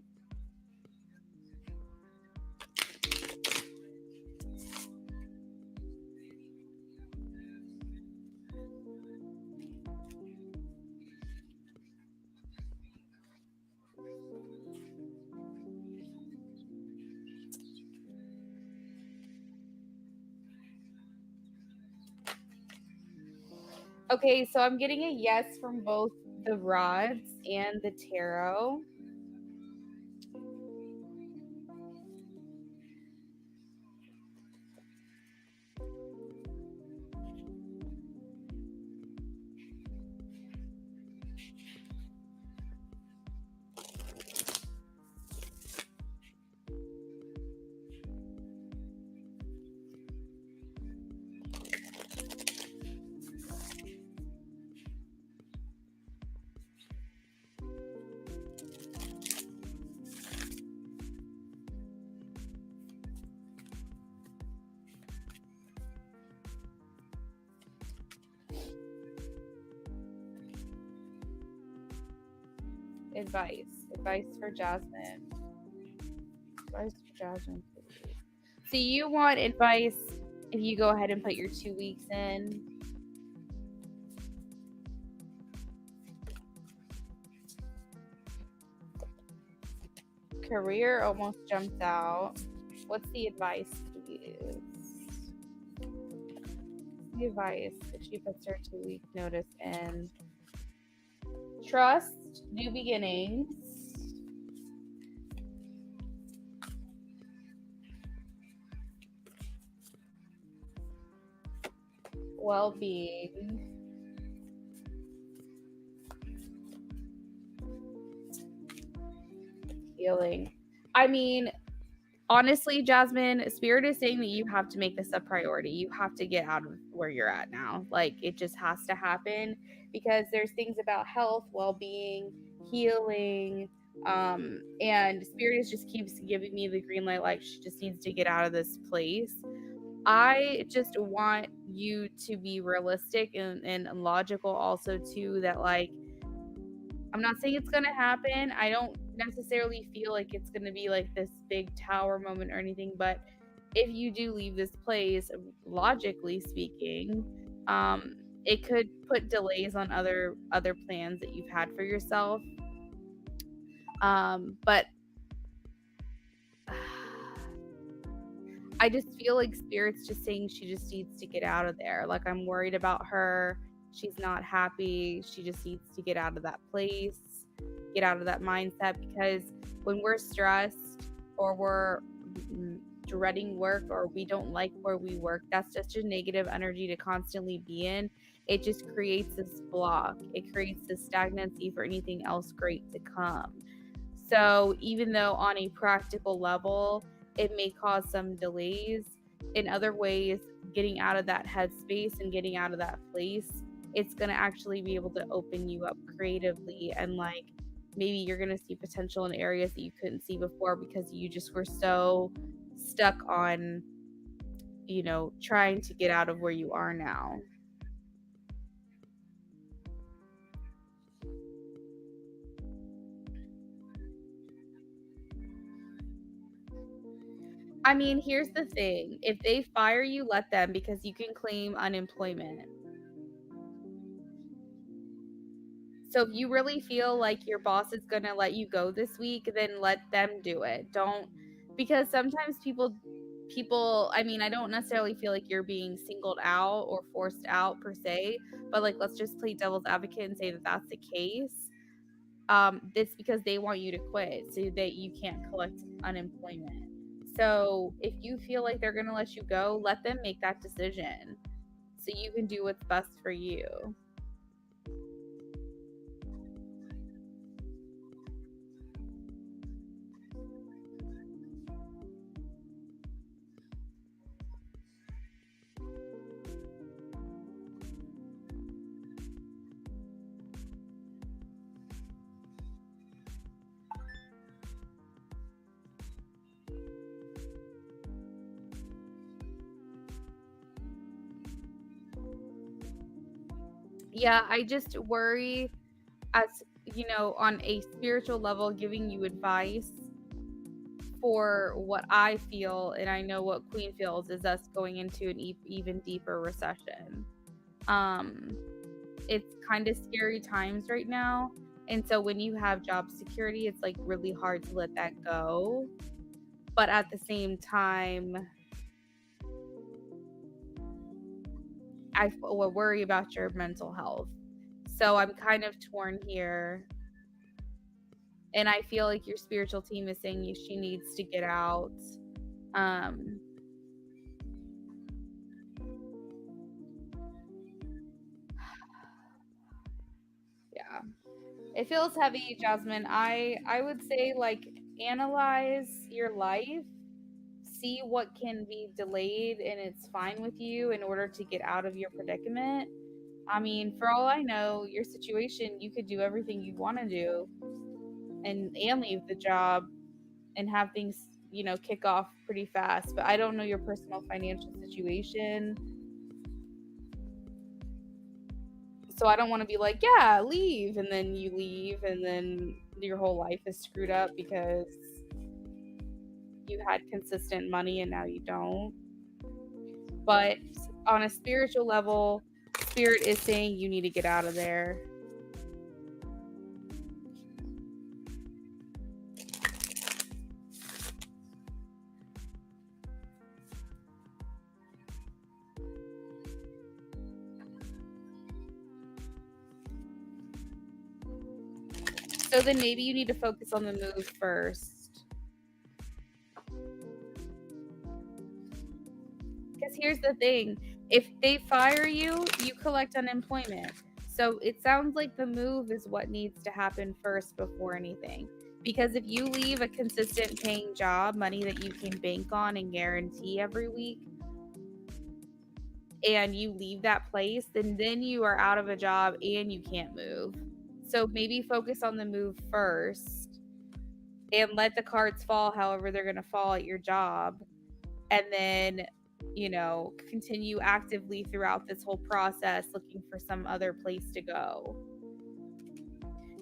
Okay, so I'm getting a yes from both the rods and the tarot. Advice for Jasmine. Advice for Jasmine, please. So you want advice if you go ahead and put your 2 weeks in? Career almost jumps out. What's the advice, please? The advice if she puts her 2 week notice in? Trust, new beginnings. Well-being. Healing. I mean, honestly, Jasmine, Spirit is saying that you have to make this a priority. You have to get out of where you're at now. Like, it just has to happen because there's things about health, well-being, healing, and Spirit just keeps giving me the green light, like she just needs to get out of this place. I just want you to be realistic and logical also too, that like I'm not saying it's gonna happen. I don't necessarily feel like it's gonna be like this big tower moment or anything, but if you do leave this place, logically speaking, it could put delays on other plans that you've had for yourself. But I just feel like Spirit's just saying she just needs to get out of there. Like, I'm worried about her. She's not happy. She just needs to get out of that place, get out of that mindset, because when we're stressed or we're dreading work or we don't like where we work, that's just a negative energy to constantly be in. It just creates this block. It creates this stagnancy for anything else great to come. So even though on a practical level, it may cause some delays, in other ways, getting out of that headspace and getting out of that place, it's going to actually be able to open you up creatively, and like maybe you're going to see potential in areas that you couldn't see before because you just were so stuck on, trying to get out of where you are now. I mean, here's the thing. If they fire you, let them, because you can claim unemployment. So if you really feel like your boss is going to let you go this week, then let them do it. Don't, because sometimes people, I mean, I don't necessarily feel like you're being singled out or forced out per se, but like let's just play devil's advocate and say that that's the case. It's because they want you to quit so that you can't collect unemployment. So if you feel like they're going to let you go, let them make that decision so you can do what's best for you. Yeah, I just worry, as on a spiritual level, giving you advice for what I feel, and I know what Queen feels, is us going into an even deeper recession. Um, it's kind of scary times right now. And so when you have job security, it's like really hard to let that go. But at the same time, I worry about your mental health. So I'm kind of torn here. And I feel like your spiritual team is saying she needs to get out. Um, yeah. It feels heavy, Jasmine. I would say like analyze your life, see what can be delayed and it's fine with you in order to get out of your predicament. I mean, for all I know, your situation, you could do everything you want to do and leave the job and have things, kick off pretty fast. But I don't know your personal financial situation. So I don't want to be like, yeah, leave, and then you leave, and then your whole life is screwed up because you had consistent money and now you don't. But on a spiritual level, spirit is saying you need to get out of there. So then maybe you need to focus on the move first. Because here's the thing, if they fire you, you collect unemployment. So it sounds like the move is what needs to happen first before anything. Because if you leave a consistent paying job, money that you can bank on and guarantee every week, and you leave that place, then you are out of a job and you can't move. So maybe focus on the move first and let the cards fall however they're going to fall at your job. And then, continue actively throughout this whole process looking for some other place to go.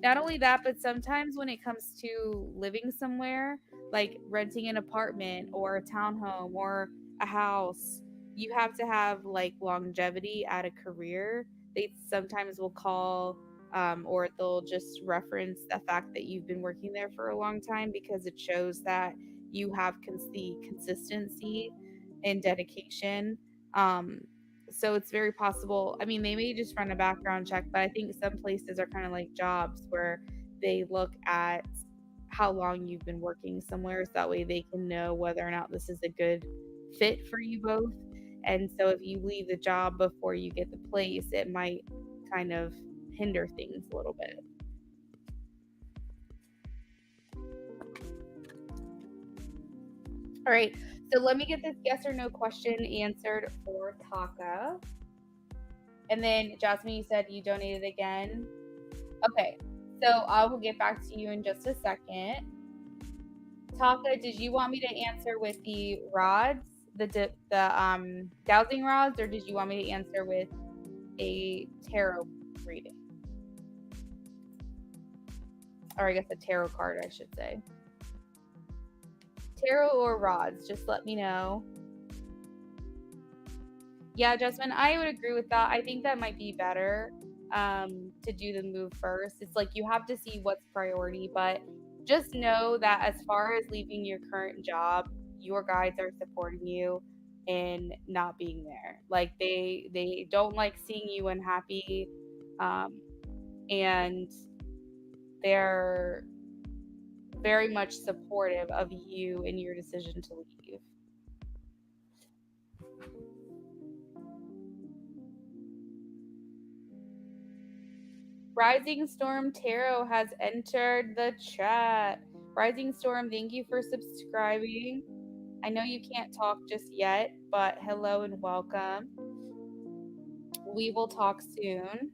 Not only that, but sometimes when it comes to living somewhere, like renting an apartment or a townhome or a house, you have to have like longevity at a career. They sometimes will call or they'll just reference the fact that you've been working there for a long time because it shows that you have the consistency and dedication. Um, so it's very possible. I mean, they may just run a background check, but I think some places are kind of like jobs where they look at how long you've been working somewhere so that way they can know whether or not this is a good fit for you both. And so if you leave the job before you get the place, it might kind of hinder things a little bit. All right, so let me get this yes or no question answered for Taka. And then Jasmine, you said you donated again. Okay, so I will get back to you in just a second. Taka, did you want me to answer with the rods, the dowsing rods, or did you want me to answer with a tarot reading? Or I guess a tarot card, I should say. Tarot or rods, just let me know. Yeah, Jasmine, I would agree with that. I think that might be better to do the move first. It's like you have to see what's priority, but just know that as far as leaving your current job, your guides are supporting you in not being there. Like they don't like seeing you unhappy, and they're very much supportive of you and your decision to leave. Rising Storm Tarot has entered the chat. Rising Storm, thank you for subscribing. I know you can't talk just yet, but hello and welcome. We will talk soon.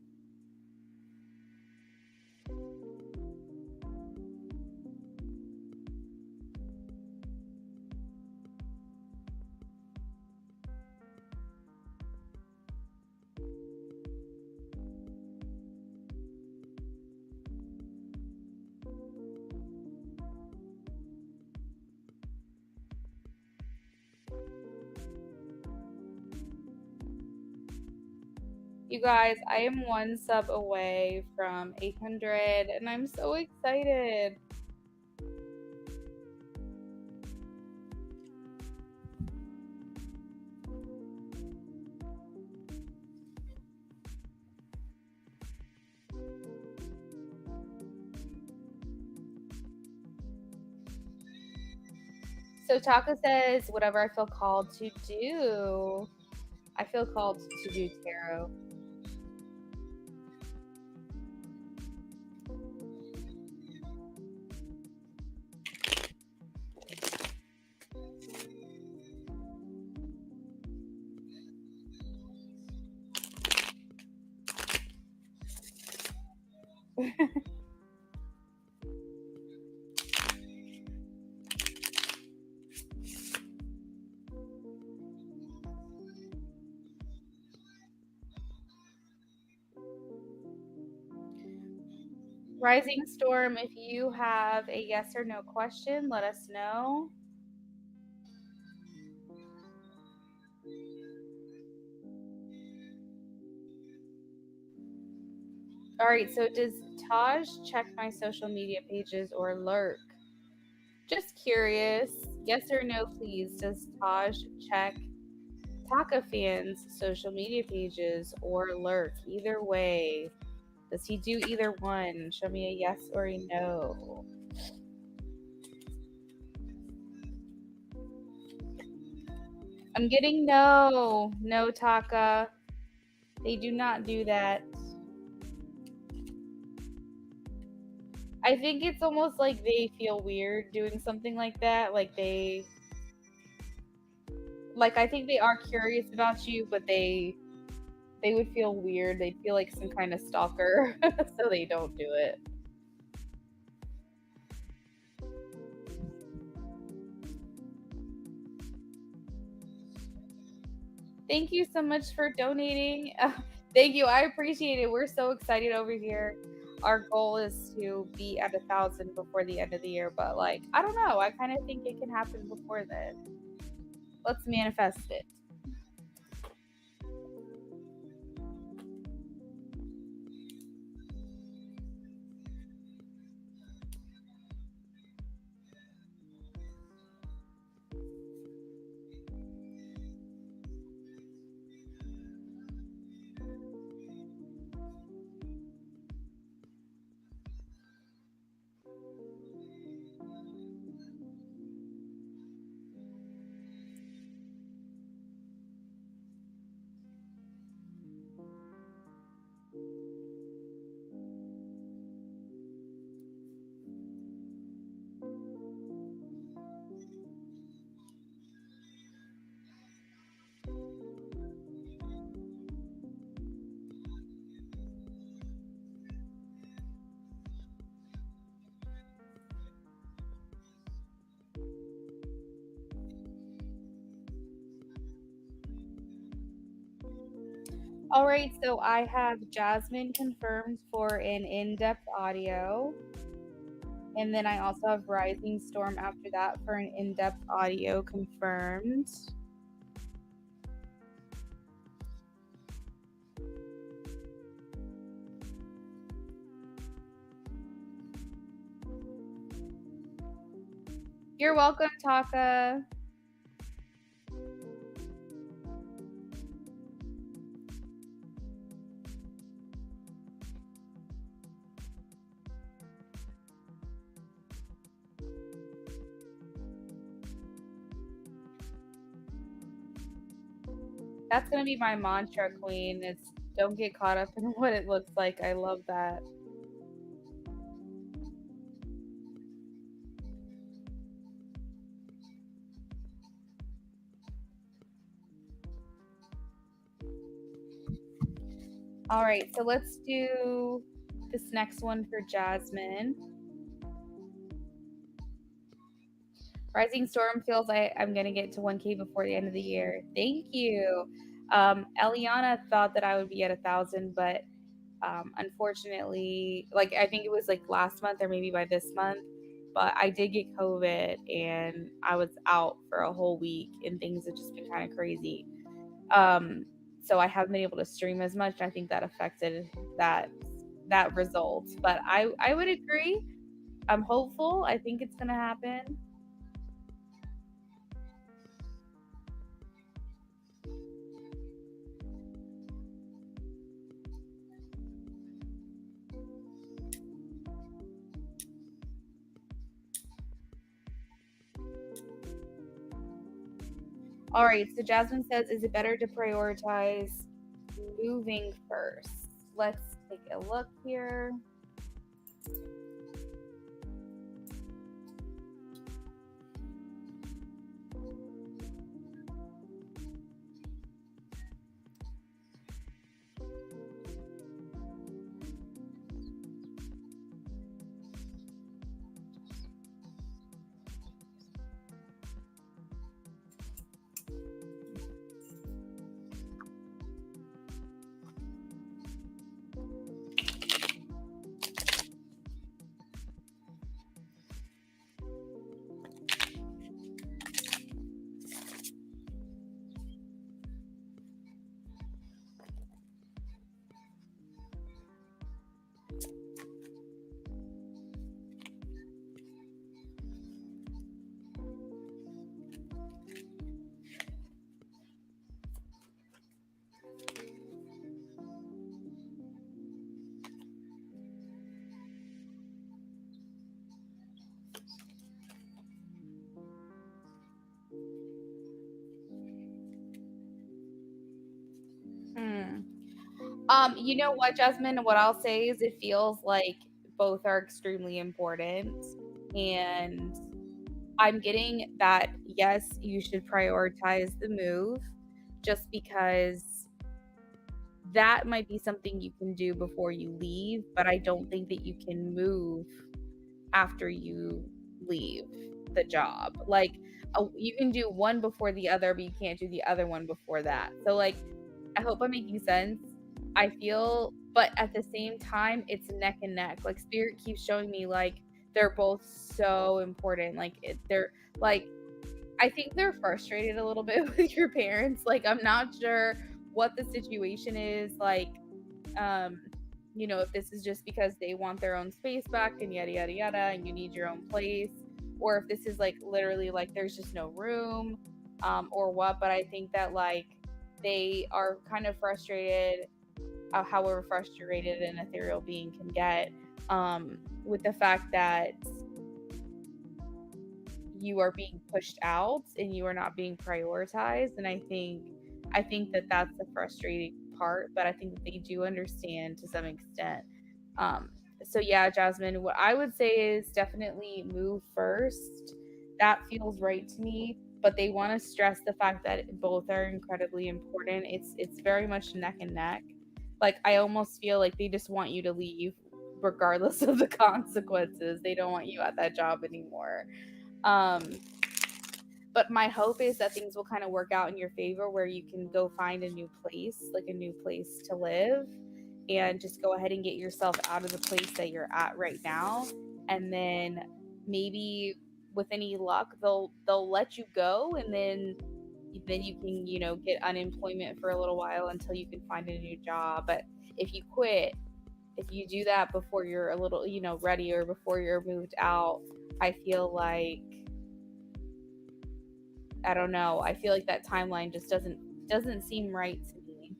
You guys, I am one sub away from 800 and I'm so excited. So Taka says, whatever I feel called to do. I feel called to do tarot. Rising Storm, if you have a yes or no question, let us know. All right, so does Taj check my social media pages or lurk? Just curious, yes or no, please. Does Taj check Taka fans' social media pages or lurk? Either way, does he do either one? Show me a yes or a no. I'm getting no. No, Taka. They do not do that. I think it's almost like they feel weird doing something like that. I think they are curious about you, but they would feel weird. They'd feel like some kind of stalker, so they don't do it. Thank you so much for donating. Thank you. I appreciate it. We're so excited over here. Our goal is to be at 1,000 before the end of the year, but I don't know. I kind of think it can happen before then. Let's manifest it. All right, so I have Jasmine confirmed for an in-depth audio. And then I also have Rising Storm after that for an in-depth audio confirmed. You're welcome, Taka. That's gonna be my mantra, Queen. It's don't get caught up in what it looks like. I love that. All right, so let's do this next one for Jasmine. Rising Storm feels like I'm gonna get to 1K before the end of the year. Thank you. Eliana thought that I would be at 1,000, but unfortunately, I think it was last month or maybe by this month, but I did get COVID and I was out for a whole week and things have just been kind of crazy. So I haven't been able to stream as much. I think that affected that result, but I would agree. I'm hopeful. I think it's gonna happen. All right, so Jasmine says, is it better to prioritize moving first? Let's take a look here. You know what, Jasmine? What I'll say is it feels like both are extremely important. And I'm getting that, yes, you should prioritize the move just because that might be something you can do before you leave, but I don't think that you can move after you leave the job. Like, you can do one before the other, but you can't do the other one before that. So, like, I hope I'm making sense. I feel, but at the same time, it's neck and neck. Like, spirit keeps showing me like they're both so important. Like, they're like, I think they're frustrated a little bit with your parents. Like, I'm not sure what the situation is. Like, um, if this is just because they want their own space back and yada yada yada, and you need your own place, or if this is like literally like there's just no room, or what. But I think that like they are kind of frustrated, however frustrated an ethereal being can get, with the fact that you are being pushed out and you are not being prioritized. And I think that that's the frustrating part, but I think that they do understand to some extent. So yeah, Jasmine, what I would say is definitely move first. That feels right to me, but they want to stress the fact that both are incredibly important. It's very much neck and neck. Like, I almost feel like they just want you to leave regardless of the consequences. They don't want you at that job anymore. um but my hope is that things will kind of work out in your favor where you can go find a new place, like a new place to live, and just go ahead and get yourself out of the place that you're at right now. And then maybe with any luck they'll let you go, and then you can, get unemployment for a little while until you can find a new job. But if you quit, if you do that before you're a little, ready, or before you're moved out, I feel like, I don't know. I feel like that timeline just doesn't seem right to me.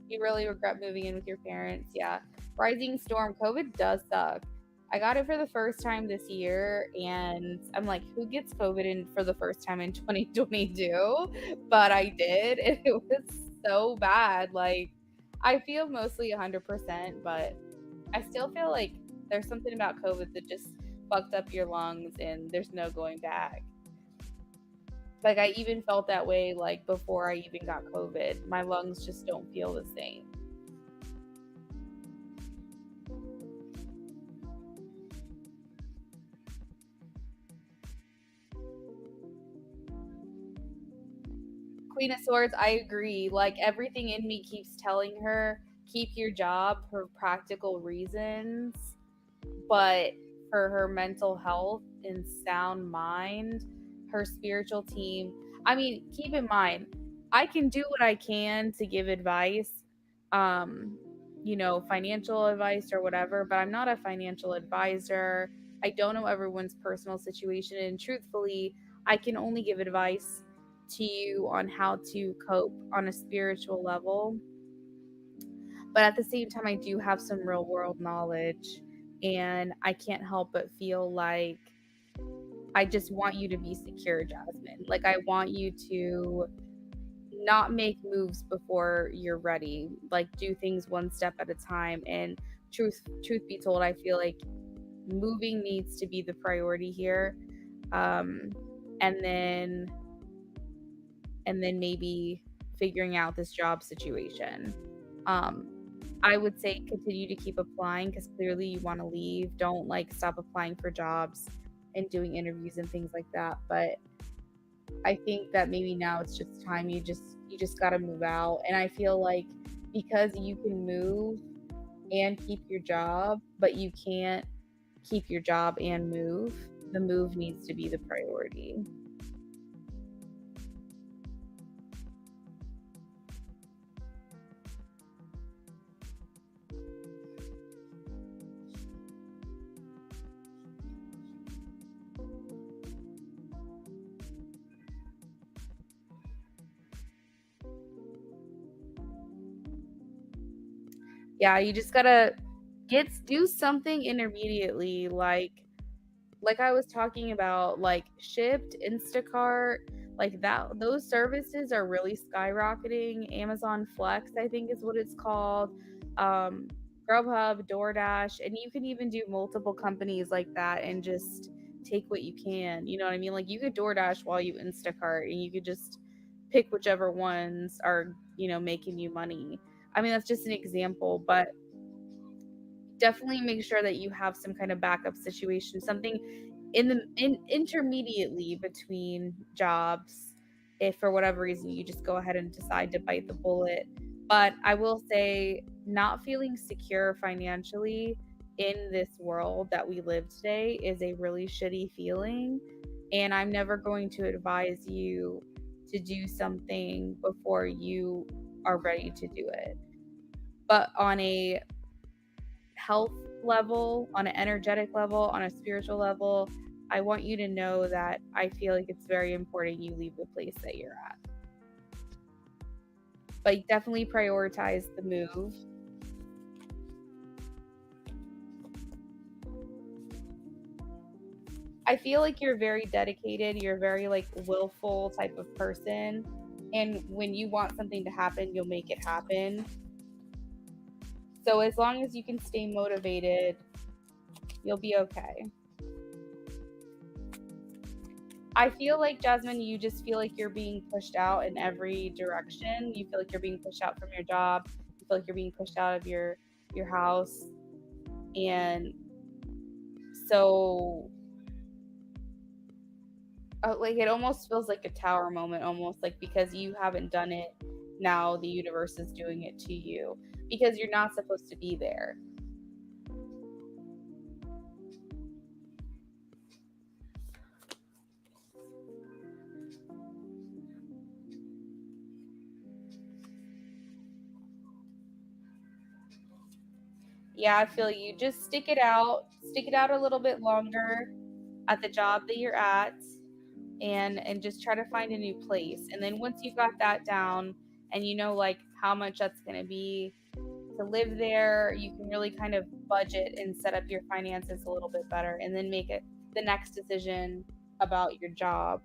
You really regret moving in with your parents. Yeah. Rising storm. COVID does suck. I got it for the first time this year, and I'm like, who gets COVID in for the first time in 2022? But I did, and it was so bad. Like, I feel mostly 100%, but I still feel like there's something about COVID that just fucked up your lungs, and there's no going back. Like, I even felt that way like before I even got COVID. My lungs just don't feel the same. Queen of Swords, I agree. Like, everything in me keeps telling her, keep your job for practical reasons, but for her mental health and sound mind, her spiritual team. I mean, keep in mind, I can do what I can to give advice, um, financial advice or whatever, but I'm not a financial advisor. I don't know everyone's personal situation. And truthfully, I can only give advice to you on how to cope on a spiritual level. But at the same time, I do have some real world knowledge, and I can't help but feel like I just want you to be secure, Jasmine. Like, I want you to not make moves before you're ready. Like, do things one step at a time. And truth be told, I feel like moving needs to be the priority here. Um, and then maybe figuring out this job situation. Um, I would say continue to keep applying because clearly you want to leave. Don't like stop applying for jobs and doing interviews and things like that. But I think that maybe now it's just time you just got to move out. And I feel like because you can move and keep your job, but you can't keep your job and move, the move needs to be the priority. Yeah, you just got to do something intermediately, like like I was talking about, like Shipt, Instacart, like that, those services are really skyrocketing. Amazon Flex, I think is what it's called. Um, Grubhub, DoorDash, and you can even do multiple companies like that and just take what you can. You know what I mean? Like you could DoorDash while you Instacart, and you could just pick whichever ones are, making you money. I mean, that's just an example, but definitely make sure that you have some kind of backup situation, something intermediately between jobs, if for whatever reason you just go ahead and decide to bite the bullet. But I will say, not feeling secure financially in this world that we live today is a really shitty feeling, and I'm never going to advise you to do something before you are ready to do it. But on a health level, on an energetic level, on a spiritual level, I want you to know that I feel like it's very important you leave the place that you're at. But definitely prioritize the move. I feel like you're very dedicated, you're very like willful type of person, and when you want something to happen, you'll make it happen. So as long as you can stay motivated, you'll be okay. I feel like, Jasmine, you just feel like you're being pushed out in every direction. You feel like you're being pushed out from your job. You feel like you're being pushed out of your house. And so like it almost feels like a tower moment, almost like, because you haven't done it, now the universe is doing it to you because you're not supposed to be there. Yeah, I feel you. Just stick it out a little bit longer at the job that you're at, and just try to find a new place. And then once you've got that down and you know like how much that's going to be to live there, you can really kind of budget and set up your finances a little bit better, and then make it the next decision about your job.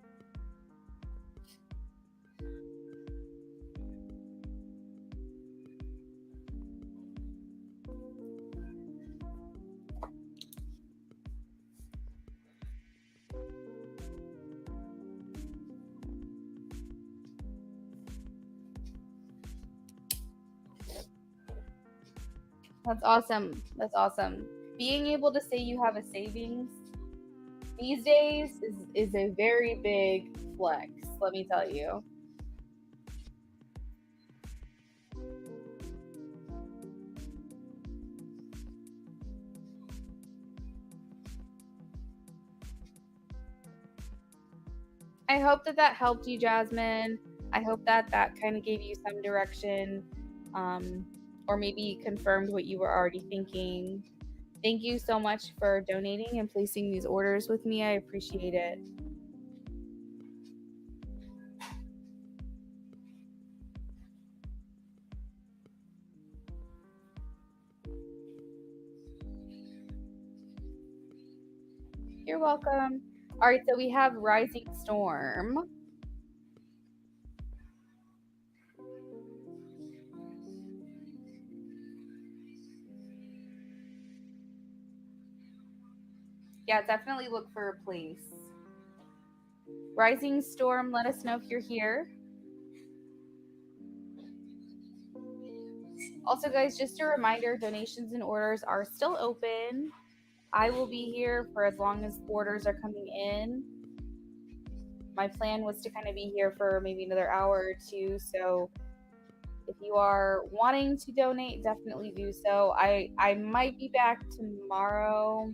That's awesome. That's awesome. Being able to say you have a savings these days is a very big flex, let me tell you. I hope that that helped you, Jasmine. I hope that that kind of gave you some direction, or maybe confirmed what you were already thinking. Thank you so much for donating and placing these orders with me. I appreciate it. You're welcome. All right, so we have Rising Storm. Yeah, definitely look for a place. Rising Storm, let us know if you're here. Also, guys, just a reminder, donations and orders are still open. I will be here for as long as orders are coming in. My plan was to kind of be here for maybe another hour or two. So if you are wanting to donate, definitely do so. I might be back tomorrow,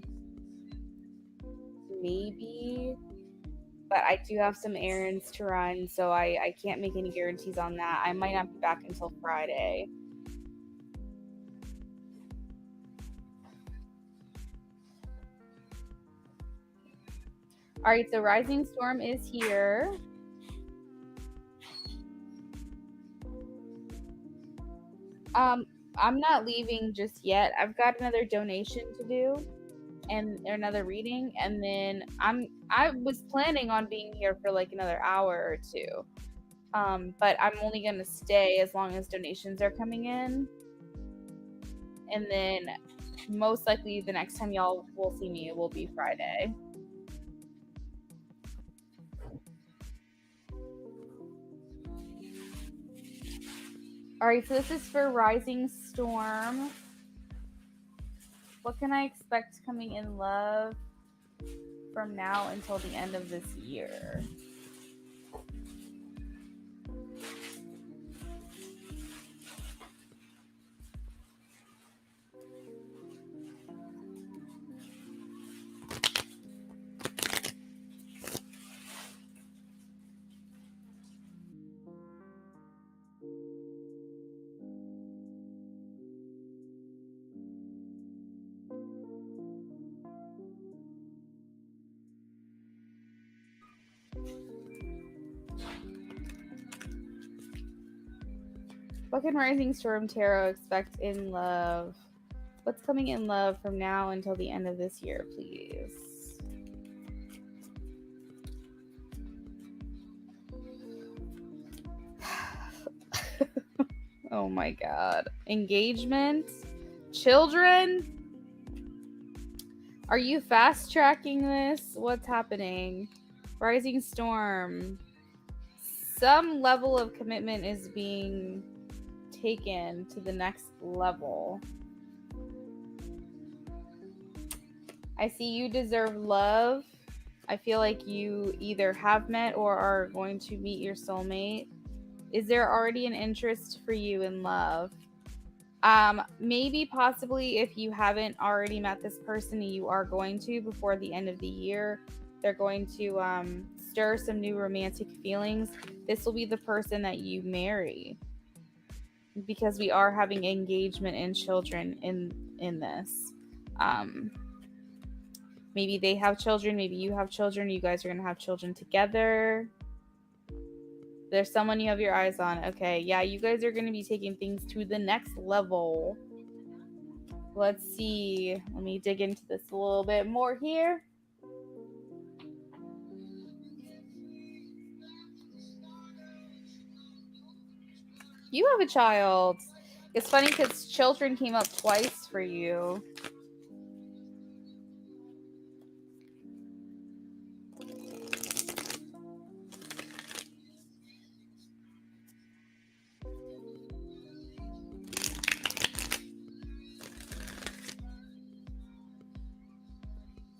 maybe, but I do have some errands to run, so I can't make any guarantees on that. I might not be back until Friday. All right, so Rising Storm is here. I'm not leaving just yet. I've got another donation to do. and another reading, and then I was planning on being here for like another hour or two. But I'm only gonna stay as long as donations are coming in. And then most likely the next time y'all will see me will be Friday. Alright, so this is for Rising Storm. What can I expect coming in love from now until the end of this year? What can Rising Storm Tarot expect in love? What's coming in love from now until the end of this year, please? Oh my god. Engagement? Children? Are you fast tracking this? What's happening? Rising Storm. Some level of commitment is being taken to the next level. I see you deserve love. I feel like you either have met or are going to meet your soulmate. Is there already an interest for you in love? Maybe possibly if you haven't already met this person, you are going to before the end of the year. They're going to stir some new romantic feelings. This will be the person that you marry, because we are having engagement and children in this. Maybe they have children, maybe you have children, you guys are going to have children together. There's someone you have your eyes on. Okay, yeah, you guys are going to be taking things to the next level. Let's see. Let me dig into this a little bit more here. You have a child. It's funny because children came up twice for you.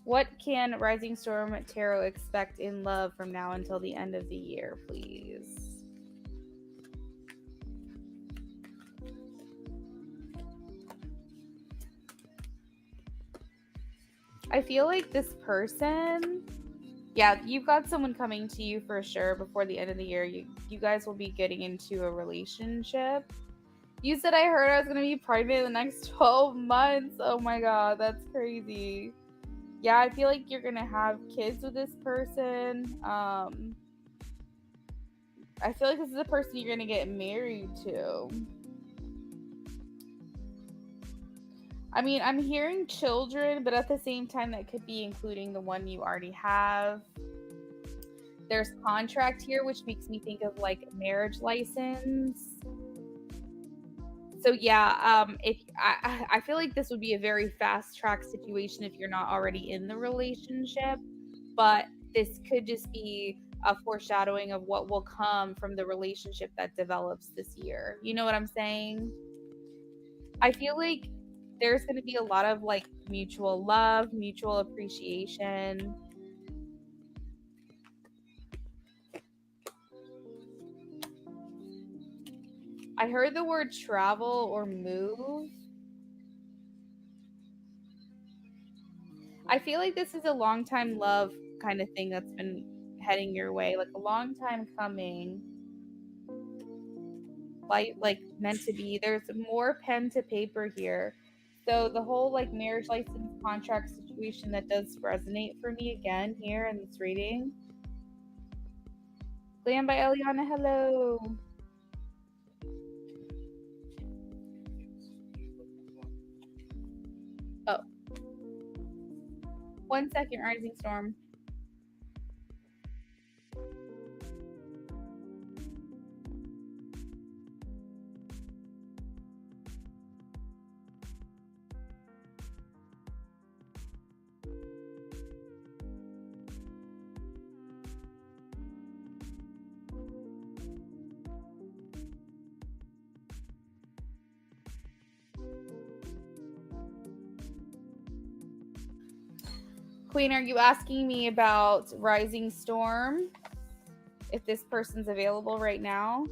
What can Rising Storm Tarot expect in love from now until the end of the year, please? I feel like this person, yeah, you've got someone coming to you for sure before the end of the year. You guys will be getting into a relationship. You said I heard I was going to be pregnant in the next 12 months. Oh my god, that's crazy. Yeah, I feel like you're going to have kids with this person. I feel like this is the person you're going to get married to. I mean, I'm hearing children, but at the same time, that could be including the one you already have. There's contract here, which makes me think of like marriage license. So yeah, if I feel like this would be a very fast track situation if you're not already in the relationship, but this could just be a foreshadowing of what will come from the relationship that develops this year. You know what I'm saying? I feel like there's going to be a lot of like mutual love, mutual appreciation. I heard the word travel or move. I feel like this is a long time love kind of thing that's been heading your way, like a long time coming. Like meant to be. There's more pen to paper here. So the whole like marriage license contract situation, that does resonate for me again here in this reading. Glam by Eliana, hello. Oh. 1 second, Rising Storm. Queen, are you asking me about Rising Storm? If this person's available right now?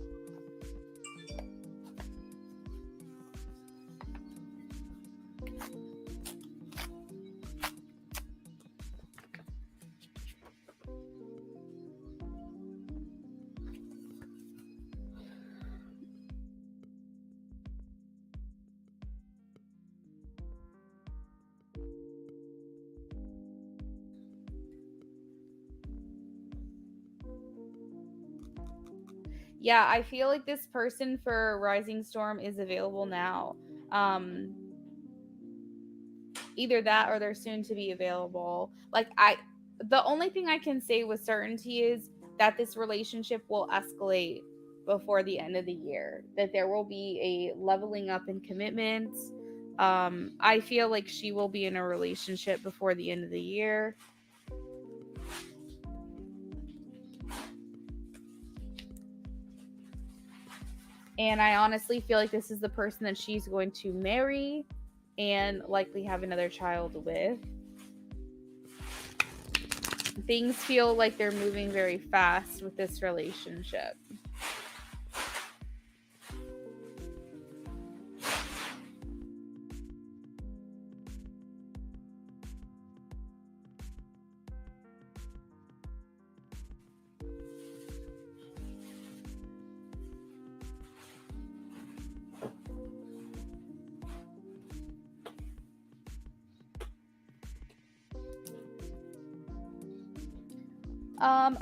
Yeah, I feel like this person for Rising Storm is available now. Either that or they're soon to be available. The only thing I can say with certainty is that this relationship will escalate before the end of the year, that there will be a leveling up in commitments. I feel like she will be in a relationship before the end of the year. And I honestly feel like this is the person that she's going to marry and likely have another child with. Things feel like they're moving very fast with this relationship.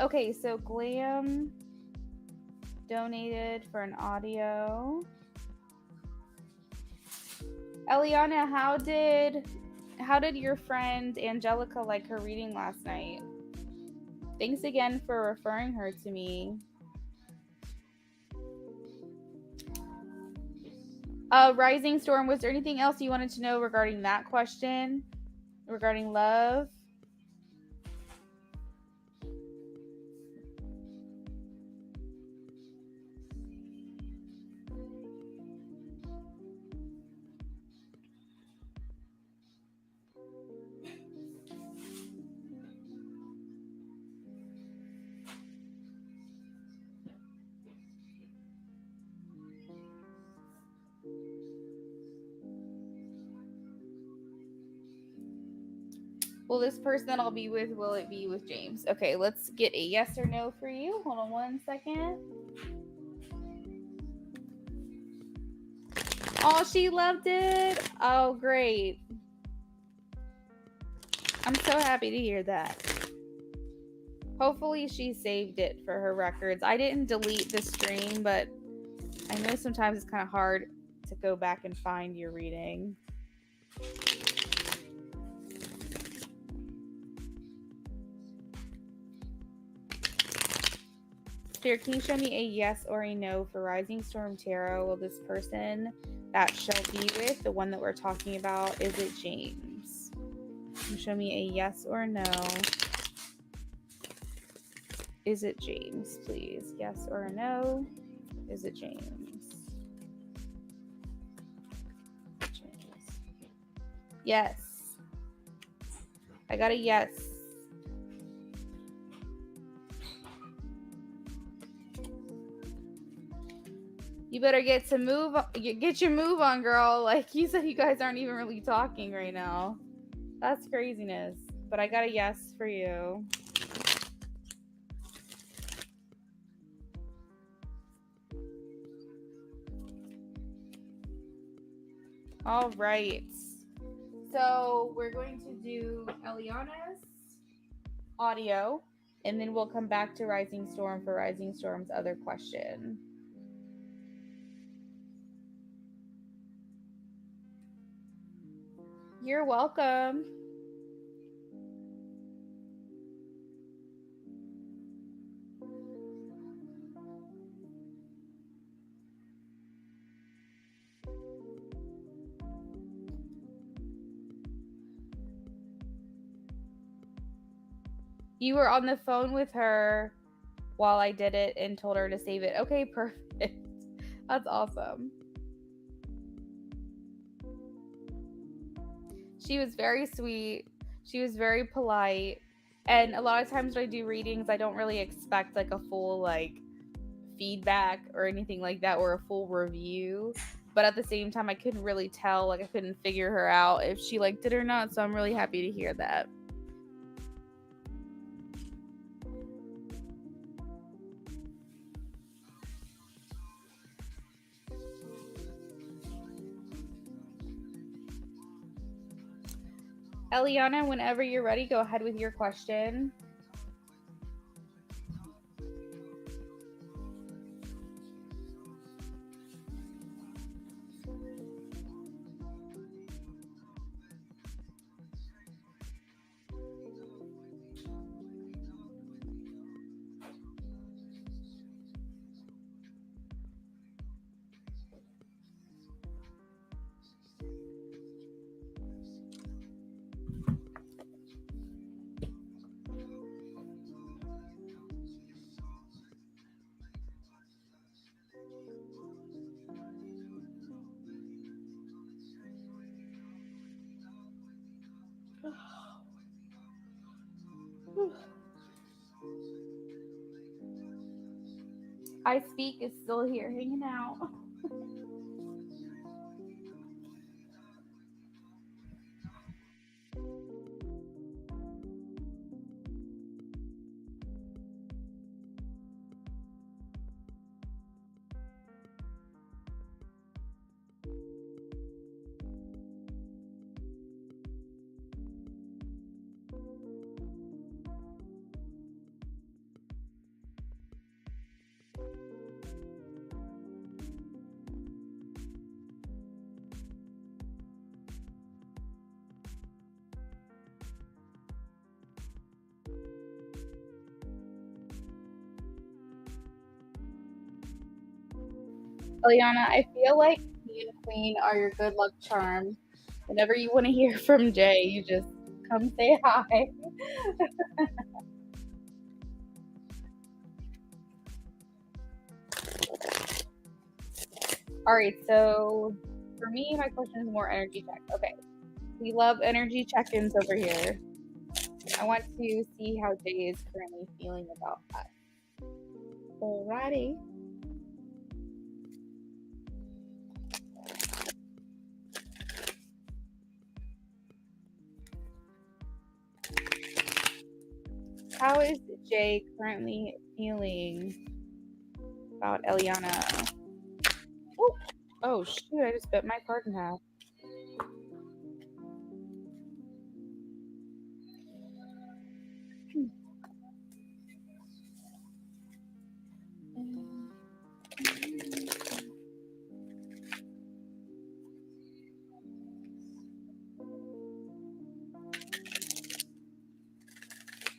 Okay, so Glam donated for an audio. Eliana, how did your friend Angelica like her reading last night? Thanks again for referring her to me. Rising Storm, was there anything else you wanted to know regarding that question? Regarding love? Will this person that I'll be with, will it be with James? Okay, let's get a yes or no for you. Hold on 1 second. Oh, she loved it. Oh, great. I'm so happy to hear that. Hopefully she saved it for her records. I didn't delete the stream, but I know sometimes it's kind of hard to go back and find your reading. Spirit, can you show me a yes or a no for Rising Storm Tarot? Will this person that she'll be with, the one that we're talking about, is it James? Can you show me a yes or a no? Is it James, please? Yes or a no? Is it James? James. Yes. I got a yes. You better get your move on, girl. Like you said, you guys aren't even really talking right now. That's craziness. But I got a yes for you. All right. So we're going to do Eliana's audio, and then we'll come back to Rising Storm for Rising Storm's other question. You're welcome. You were on the phone with her while I did it and told her to save it. Okay, perfect. That's awesome. She was very sweet. She was very polite. And a lot of times when I do readings, I don't really expect like a full like feedback or anything like that or a full review. But at the same time, I couldn't really tell, like I couldn't figure her out if she liked it or not. So I'm really happy to hear that. Eliana, whenever you're ready, go ahead with your question. I Speak is still here hanging out. Eliana, I feel like me and Queen are your good luck charm. Whenever you want to hear from Jay, you just come say hi. All right, so for me, my question is more energy check. Okay, we love energy check-ins over here. I want to see how Jay is currently feeling about that. Alrighty. How is Jay currently feeling about Eliana? Oh shoot, I just bit my card in half.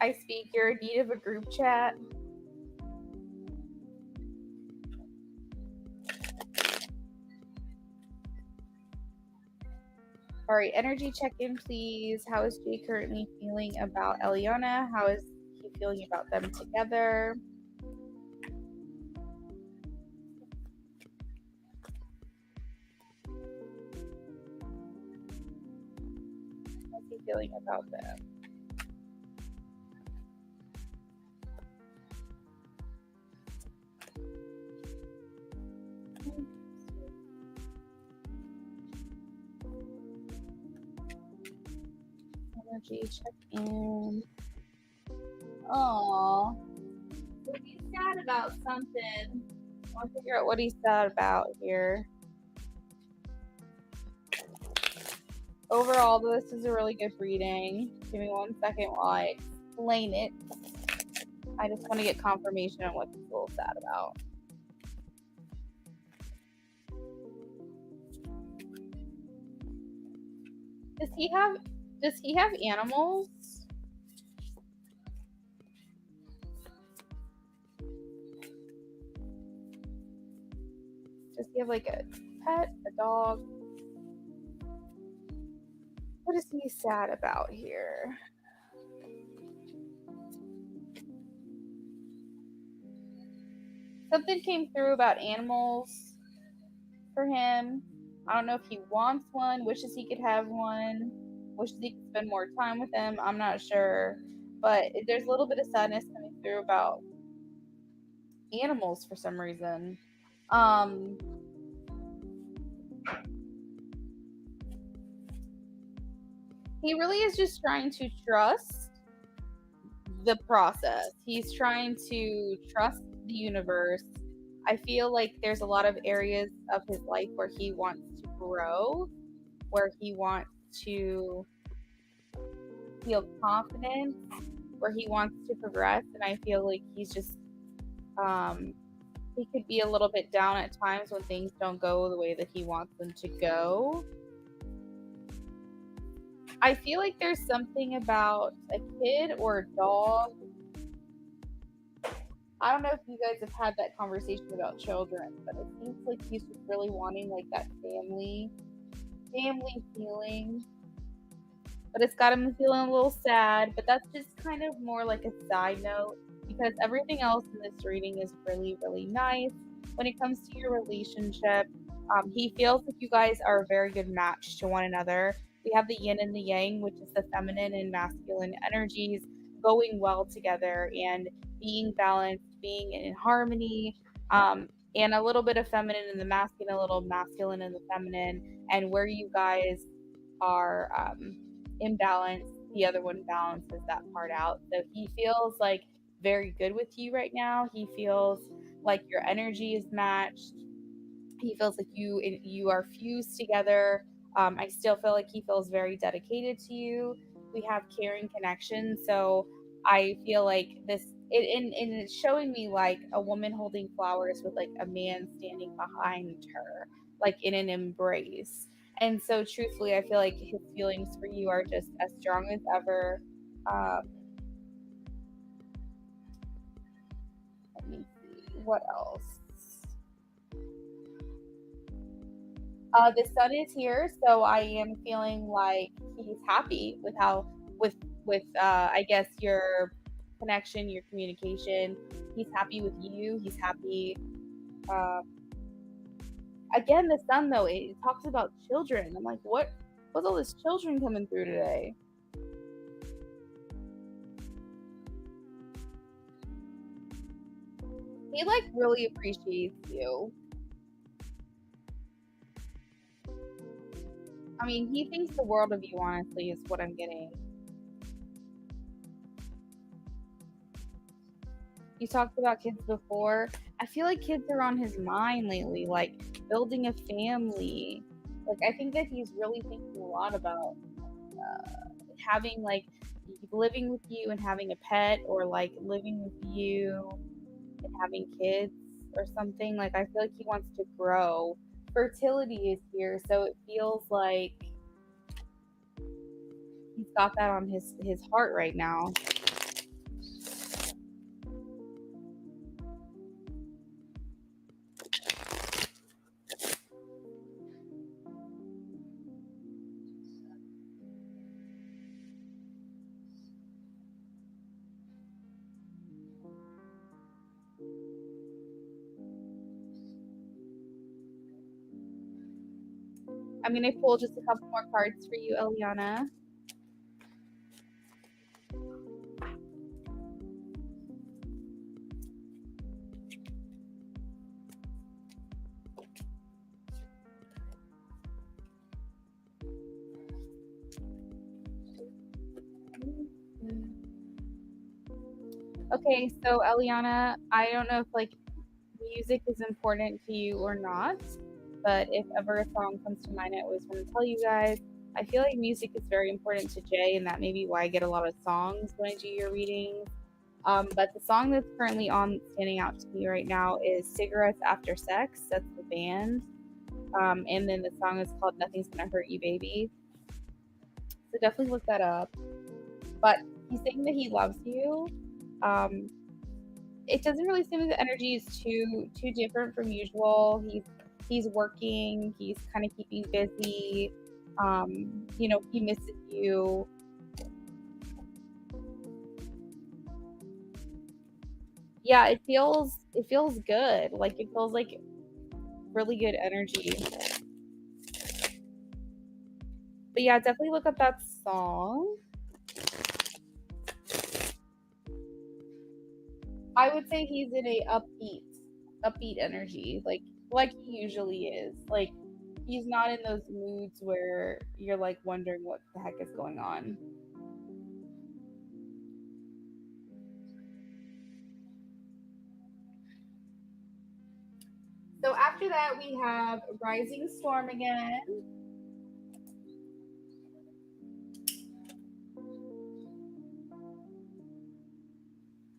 I Speak, you're in need of a group chat. All right, energy check-in, please. How is Jay currently feeling about Eliana? How is he feeling about them together? How's he feeling about them? Energy check-in. Aww. So he's sad about something. I want to figure out what he's sad about here. Overall, this is a really good reading. Give me 1 second while I explain it. I just want to get confirmation on what he's a little sad about. Does he have animals? Does he have like a pet, a dog? What is he sad about here? Something came through about animals for him. I don't know if he wants one, wishes he could have one, wishes he could spend more time with them. I'm not sure. But there's a little bit of sadness coming through about animals for some reason. Um, he really is just trying to trust the process. He's trying to trust the universe. I feel like there's a lot of areas of his life where he wants to grow, where he wants to feel confidence, where he wants to progress. And I feel like he's just, he could be a little bit down at times when things don't go the way that he wants them to go. I feel like there's something about a kid or a dog. I don't know if you guys have had that conversation about children, but it seems like he's just really wanting like that family feeling. But it's got him feeling a little sad, but that's just kind of more like a side note because everything else in this reading is really, really nice. When it comes to your relationship, he feels like you guys are a very good match to one another. We have the yin and the yang, which is the feminine and masculine energies going well together and being balanced, being in harmony, and a little bit of feminine in the masculine, a little masculine in the feminine, and where you guys are imbalance, the other one balances that part out. So he feels like very good with you right now. He feels like your energy is matched. He feels like you are fused together. I still feel like he feels very dedicated to you. We have caring connection, so I feel like and it's showing me like a woman holding flowers with like a man standing behind her, like in an embrace. And so, truthfully, I feel like his feelings for you are just as strong as ever. Um, Let me see what else. The sun is here, so I am feeling like he's happy with how with I guess your connection, your communication. He's happy with you. He's happy. Uh, Again, the sun though it talks about children. I'm like, what's all this children coming through today? He like really appreciates you. I mean, he thinks the world of you. Honestly, is what I'm getting. You talked about kids before. I feel like kids are on his mind lately, like building a family. Like I think that he's really thinking a lot about having like living with you and having a pet, or like living with you and having kids or something. Like I feel like he wants to grow. Fertility is here, so it feels like he's got that on his heart right now. I'm gonna pull just a couple more cards for you, Eliana. Okay, so Eliana, I don't know if like music is important to you or not, but if ever a song comes to mind, I always want to tell you guys. I feel like music is very important to Jay, and that may be why I get a lot of songs when I do your readings. But the song that's currently on standing out to me right now is Cigarettes After Sex. That's the band. And then the song is called Nothing's Gonna Hurt You, Baby. So definitely look that up. But he's saying that he loves you. Um, it doesn't really seem like the energy is too different from usual. He's working. He's kind of keeping busy. He misses you. Yeah, it feels good. Like, it feels like really good energy. But yeah, definitely look up that song. I would say he's in a upbeat energy, like he usually is. Like, he's not in those moods where you're like wondering what the heck is going on. So after that, we have Rising Storm again.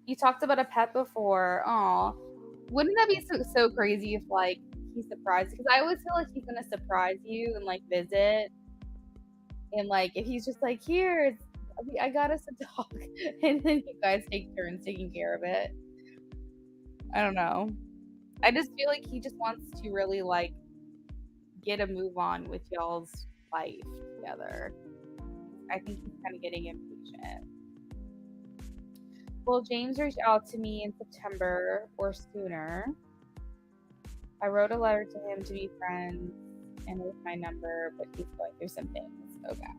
You talked about a pet before. Aw. Wouldn't that be so crazy if, like, he surprised? Because I always feel like he's gonna surprise you and, like, visit. And, like, if he's just like, here, I got us a dog. And then you guys take turns taking care of it. I don't know. I just feel like he just wants to really, like, get a move on with y'all's life together. I think he's kind of getting impatient. Well, James reached out to me in September or sooner. I wrote a letter to him to be friends and with my number, but he's going through some things. Okay.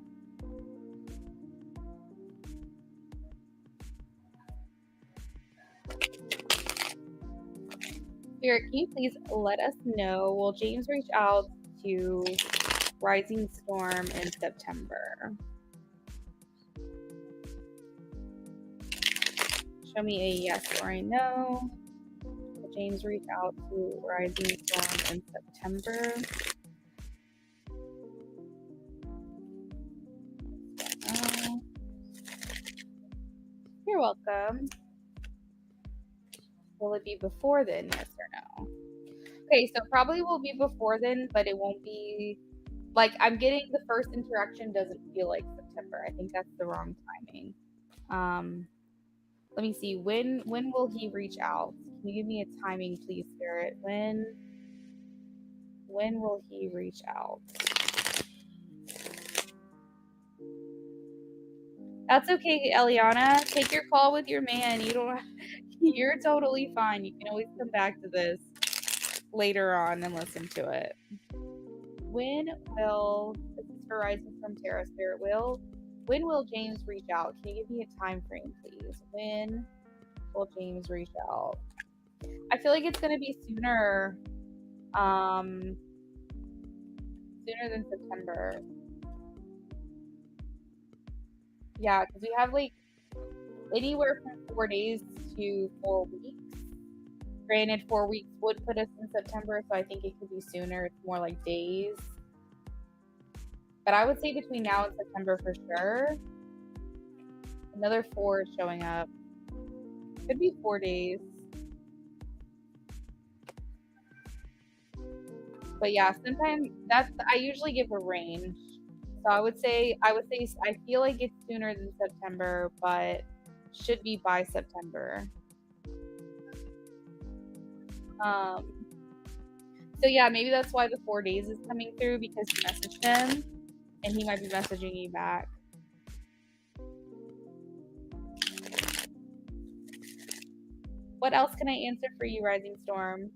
Spirit, can you please let us know? Will James reach out to Rising Storm in September? Show me a yes or a no. Will James reach out to Rising Storm in September? You're welcome. Will it be before then, yes or no? Okay, so probably will be before then, but it won't be like I'm getting the first interaction doesn't feel like September. I think that's the wrong timing. Let me see. When will he reach out? Can you give me a timing, please, Spirit? When will he reach out? That's okay, Eliana. Take your call with your man. You're totally fine. You can always come back to this later on and listen to it. When will this is for Rising from Terra Spirit when will James reach out? Can you give me a time frame, please? When will James reach out? I feel like it's gonna be sooner than September. Yeah, because we have like anywhere from 4 days to 4 weeks. Granted, 4 weeks would put us in September, so I think it could be sooner. It's more like days. But I would say between now and September for sure. Another 4 is showing up. Could be 4 days. But yeah, sometimes I usually give a range. So I feel like it's sooner than September, but should be by September. So yeah, maybe that's why the 4 days is coming through because you messaged him and he might be messaging you back. What else can I answer for you, Rising Storm?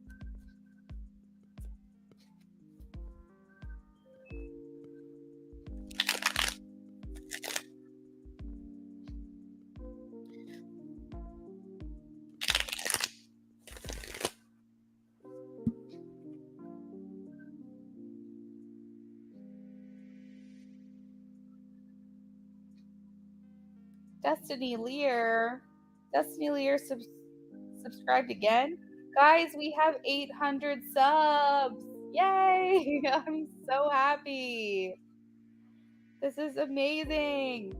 Destiny Lear subscribed again. Guys, we have 800 subs. Yay! I'm so happy. This is amazing.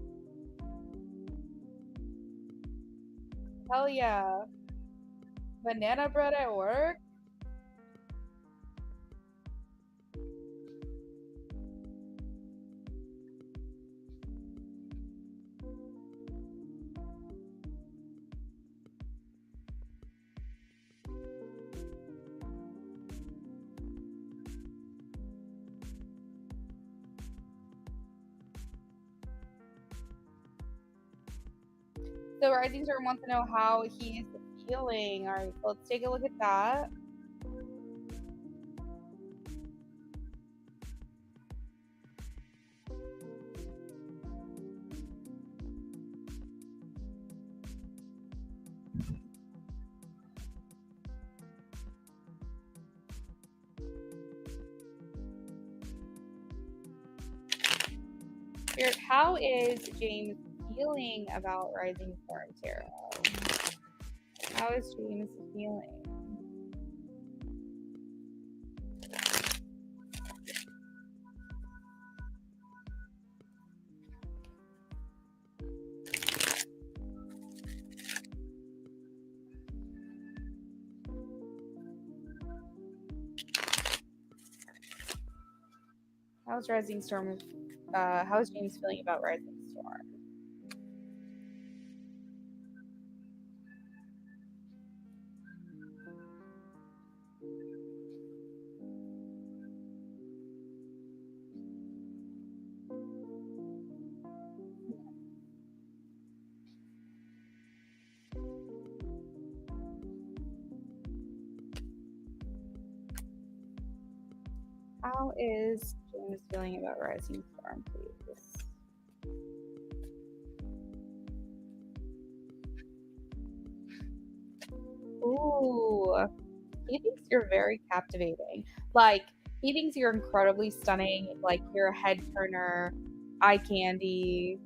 Hell yeah. Banana bread at work? So Rising Storm wants to know how he's healing. All right, so let's take a look at that. Spirit, how is James feeling about Rising Storm Tarot? How is James feeling? How's Rising Storm? How is James feeling about Rising Storm? How is James feeling about Rising Storm, please? Ooh, he thinks you're very captivating. Like, he thinks you're incredibly stunning. Like, you're a head turner, eye candy,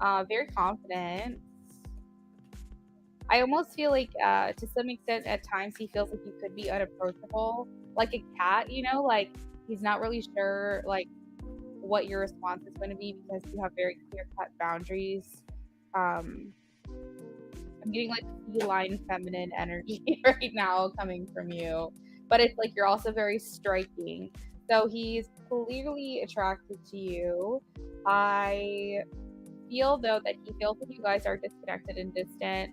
very confident. I almost feel like, to some extent, at times, he feels like you could be unapproachable, like a cat, like he's not really sure, like, what your response is going to be because you have very clear cut boundaries. Um, I'm getting like feline feminine energy right now coming from you, but it's like you're also very striking. So he's clearly attracted to you. I feel though that he feels that you guys are disconnected and distant.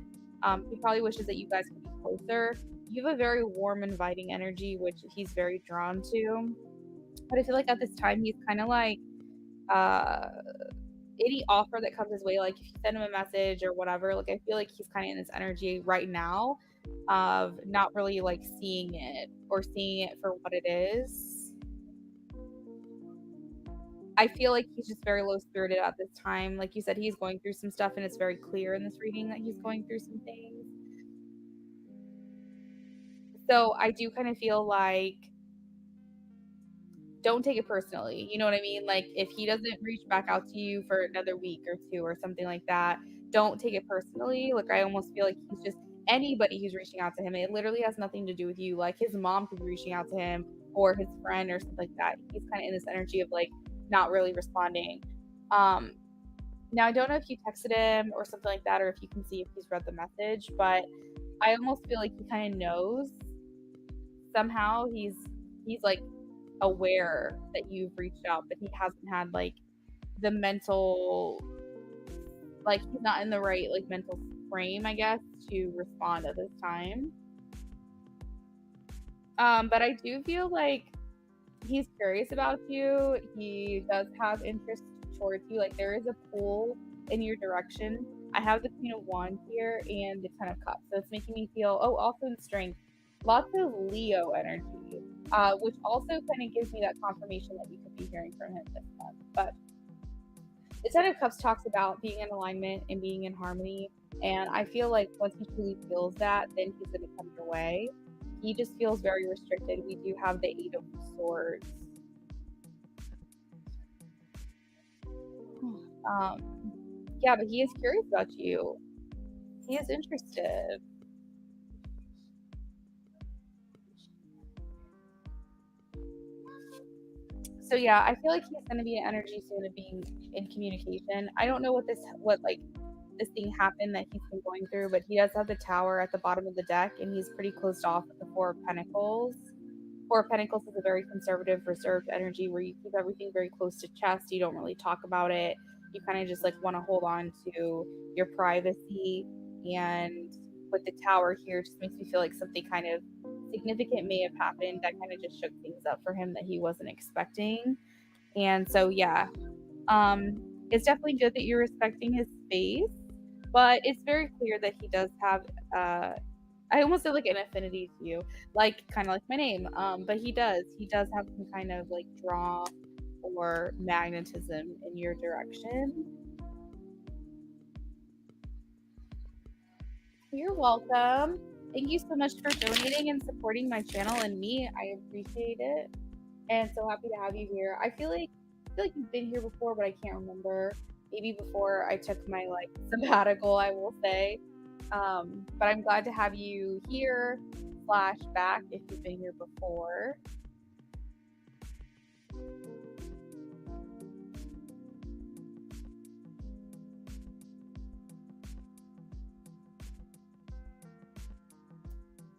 He probably wishes that you guys could be closer. You have a very warm, inviting energy, which he's very drawn to. But I feel like at this time he's kind of like uh any offer that comes his way, like if you send him a message or whatever, like I feel like he's kind of in this energy right now of not really like seeing it or seeing it for what it is. I feel like he's just very low spirited at this time. Like you said, he's going through some stuff, and it's very clear in this reading that he's going through some things. So I do kind of feel like don't take it personally. You know what I mean? Like if he doesn't reach back out to you for another week or two or something like that, don't take it personally. Like I almost feel like he's just anybody who's reaching out to him. It literally has nothing to do with you. Like his mom could be reaching out to him or his friend or something like that. He's kind of in this energy of like not really responding. Um Now I don't know if you texted him or something like that or if you can see if he's read the message, but I almost feel like he kind of knows somehow he's like aware that you've reached out, but he hasn't had like the mental, like he's not in the right like mental frame, I guess, to respond at this time. But I do feel like he's curious about you. He does have interest towards you. Like there is a pull in your direction. I have the Queen of Wands here and the Ten of Cups. So it's making me feel, oh, also in strength, lots of Leo energy, which also kind of gives me that confirmation that you could be hearing from him this month. But the Ten of Cups talks about being in alignment and being in harmony. And I feel like once he truly feels that, then he's going to come your way. He just feels very restricted. We do have the Eight of Swords. Um, yeah, but he is curious about you. He is interested. So yeah, I feel like he's going to be an energy soon of being in communication. I don't know what like this thing happened that he's been going through, but he does have the Tower at the bottom of the deck, and he's pretty closed off with the Four of Pentacles. Four of Pentacles is a very conservative, reserved energy where you keep everything very close to chest. You don't really talk about it. You kind of just like want to hold on to your privacy. And with the Tower here, just makes me feel like something kind of significant may have happened that kind of just shook things up for him that he wasn't expecting. And so, yeah, it's definitely good that you're respecting his space, but it's very clear that he does have I almost said like an affinity to you, like kind of like my name. But he does have some kind of like draw or magnetism in your direction. You're welcome. Thank you so much for donating and supporting my channel and me. I appreciate it, and so happy to have you here. I feel like you've been here before, but I can't remember. Maybe before I took my like sabbatical, I will say. But I'm glad to have you here / back if you've been here before.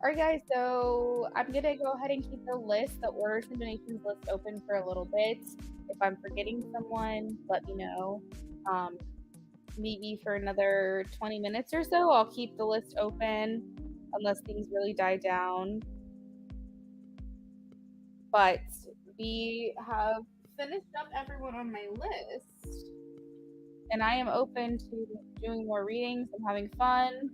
All right, guys, so I'm going to go ahead and keep the orders and donations list open for a little bit. If I'm forgetting someone, let me know. Maybe for another 20 minutes or so, I'll keep the list open unless things really die down. But we have finished up everyone on my list, and I am open to doing more readings. I'm having fun.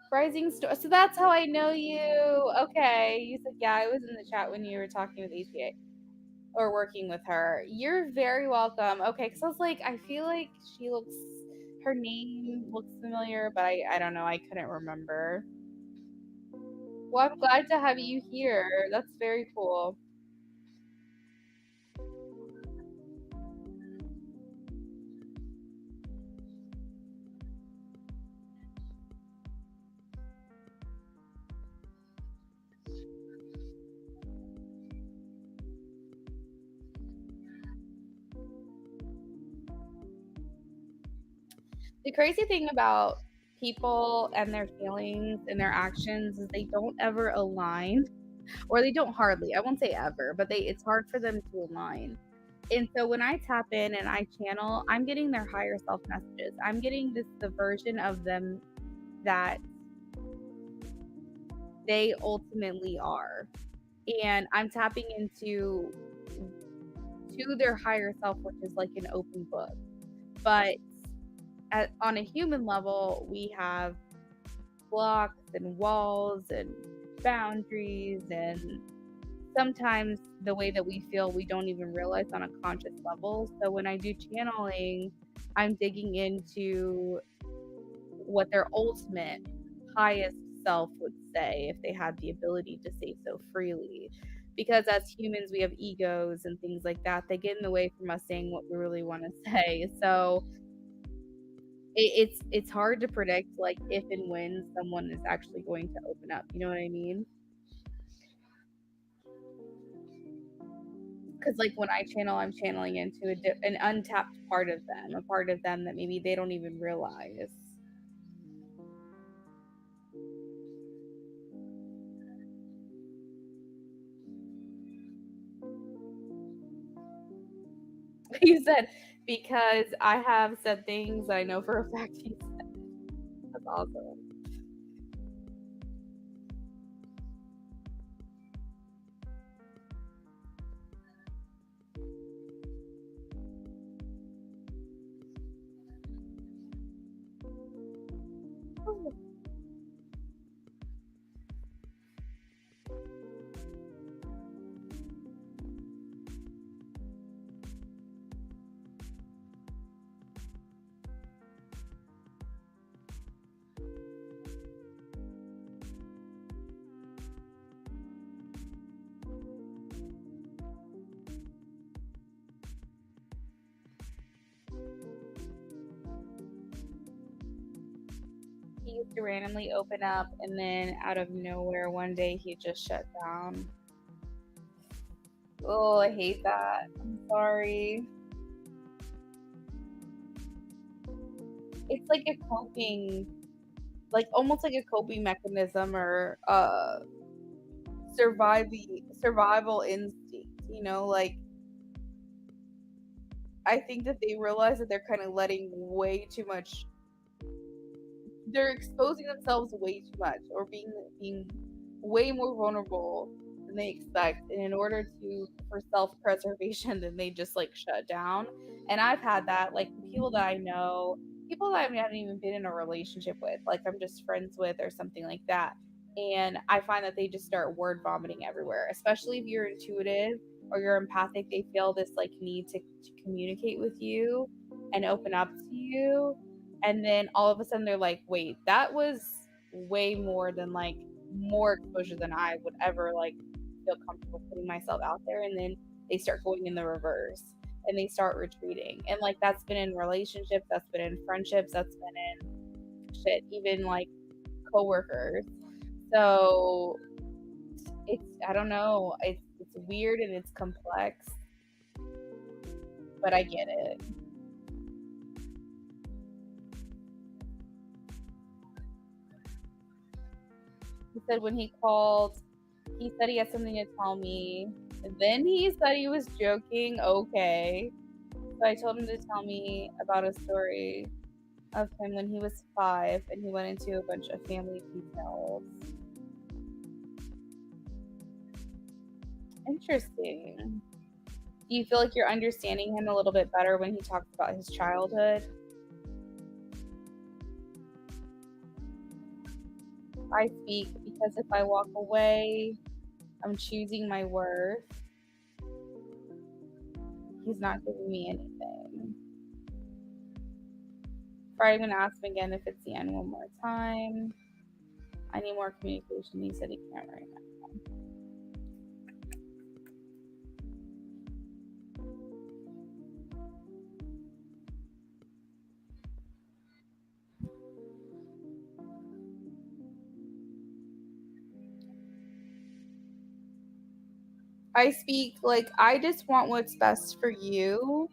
Rising Star. So that's how I know you. Okay. You said, yeah, I was in the chat when you were talking with HPA or working with her. You're very welcome. Okay. Because I was like, I feel like her name looks familiar, but I don't know. I couldn't remember. Well, I'm glad to have you here. That's very cool. The crazy thing about people and their feelings and their actions is they don't ever align, or they don't hardly. I won't say ever, but it's hard for them to align. And so when I tap in and I channel, I'm getting their higher self messages. I'm getting the version of them that they ultimately are. And I'm tapping into their higher self, which is like an open book. But on a human level, we have blocks and walls and boundaries, and sometimes the way that we feel we don't even realize on a conscious level. So when I do channeling, I'm digging into what their ultimate highest self would say if they had the ability to say so freely. Because as humans, we have egos and things like that. They get in the way from us saying what we really want to say. So it's hard to predict like if and when someone is actually going to open up. You know what I mean? Because like when I channel, I'm channeling into an untapped part of them, a part of them that maybe they don't even realize. He said, because I have said things I know for a fact he said. That's awesome. He used to randomly open up, and then out of nowhere, one day he just shut down. Oh, I hate that. I'm sorry. It's like a coping, like almost like a coping mechanism or survival instinct. You know, like I think that they realize that they're kind of letting way too much. They're exposing themselves way too much, or being way more vulnerable than than they expect. And in order for self-preservation, then they just like shut down. And I've had that, like people that I know, people that I haven't even been in a relationship with, like I'm just friends with or something like that. And I find that they just start word vomiting everywhere, especially if you're intuitive or you're empathic. They feel this like need to communicate with you and open up to you. And then all of a sudden they're like, wait, that was way more than like more exposure than I would ever like feel comfortable putting myself out there. And then they start going in the reverse and they start retreating. And like that's been in relationships, that's been in friendships, that's been in shit, even like coworkers. So it's, I don't know, it's weird and it's complex, but I get it. He said when he called, he said he had something to tell me. Then he said he was joking. Okay. So I told him to tell me about a story of him when he was 5, and he went into a bunch of family details. Interesting. Do you feel like you're understanding him a little bit better when he talks about his childhood? I speak because if I walk away, I'm choosing my worth. He's not giving me anything. Probably gonna ask him again if it's the end one more time. I need more communication. He said he can't right now. I speak like I just want what's best for you.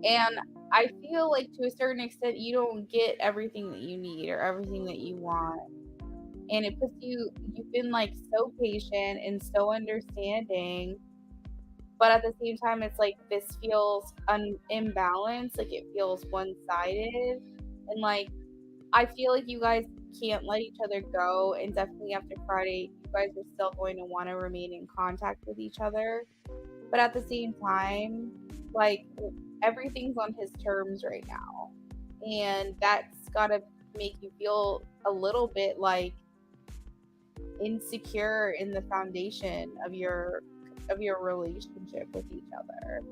And I feel like to a certain extent you don't get everything that you need or everything that you want. And it puts you've been like so patient and so understanding, but at the same time it's like this feels imbalanced, like it feels one-sided. And like I feel like you guys can't let each other go, and definitely after Friday you guys are still going to want to remain in contact with each other. But at the same time, like everything's on his terms right now. And that's got to make you feel a little bit like insecure in the foundation of your relationship with each other.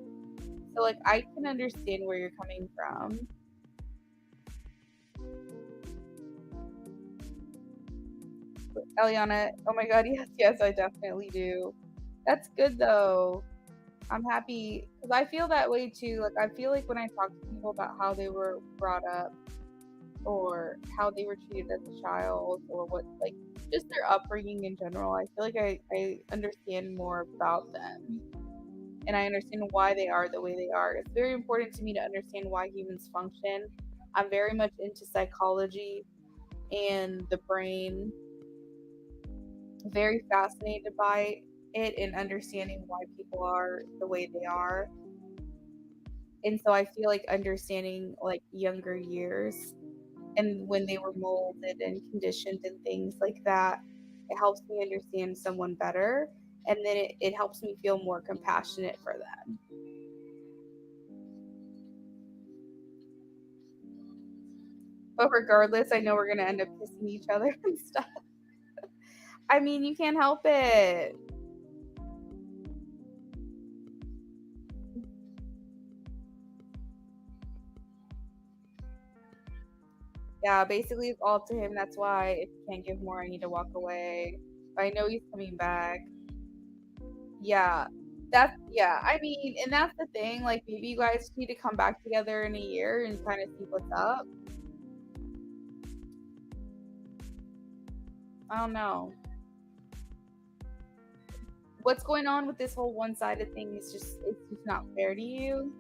So like I can understand where you're coming from. Eliana, oh my god, yes, I definitely do. That's good though. I'm happy because I feel that way too. Like I feel like when I talk to people about how they were brought up or how they were treated as a child or what like just their upbringing in general, I feel like I understand more about them and I understand why they are the way they are. It's very important to me to understand why humans function. I'm very much into psychology and the brain, very fascinated by it and understanding why people are the way they are. And so I feel like understanding like younger years and when they were molded and conditioned and things like that, it helps me understand someone better. And then it helps me feel more compassionate for them. But regardless, I know we're going to end up kissing each other and stuff. I mean, you can't help it. Yeah, basically it's all to him. That's why if you can't give more, I need to walk away. But I know he's coming back. Yeah. Yeah. I mean, and that's the thing. Like maybe you guys need to come back together in a year and kind of see what's up. I don't know. What's going on with this whole one-sided thing is just it's just not fair to you.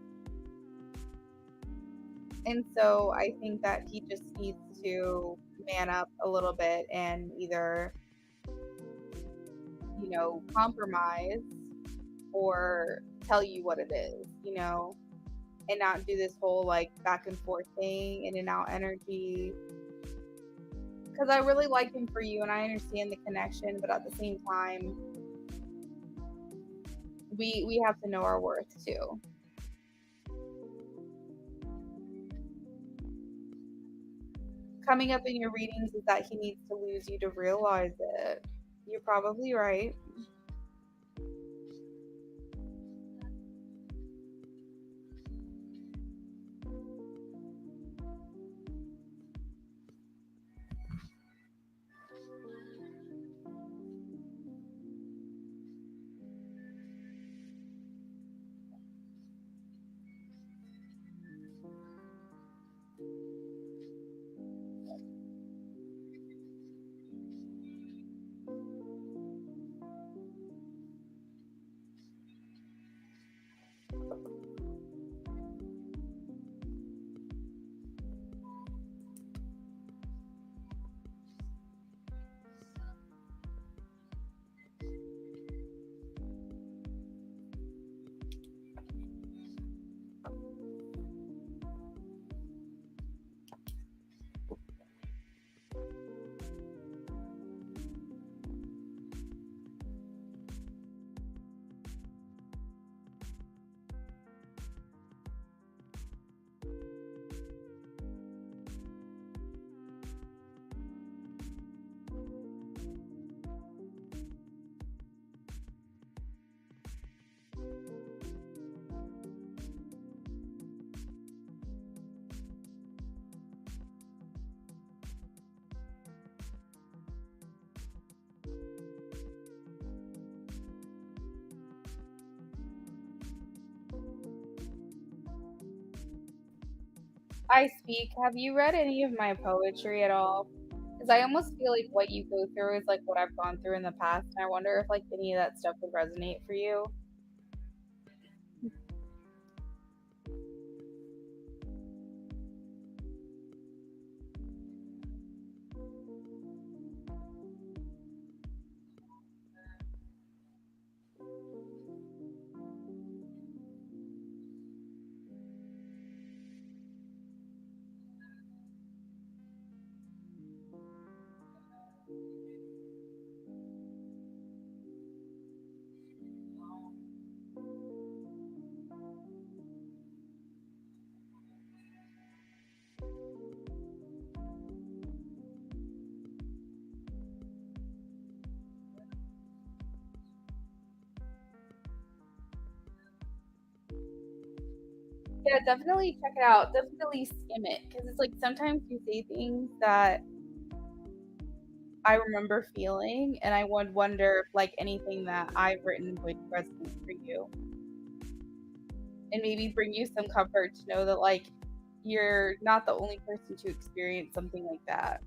And so I think that he just needs to man up a little bit and either, compromise or tell you what it is, and not do this whole like back and forth thing, in and out energy. because I really like him for you and I understand the connection, but at the same time, we have to know our worth too. Coming up in your readings is that he needs to lose you to realize it. You're probably right. I speak. Have you read any of my poetry at all? Because I almost feel like what you go through is like what I've gone through in the past, and I wonder if like any of that stuff would resonate for you. Yeah, definitely check it out. Definitely skim it because it's like sometimes you say things that I remember feeling, and I would wonder if like anything that I've written would resonate for you and maybe bring you some comfort to know that like you're not the only person to experience something like that.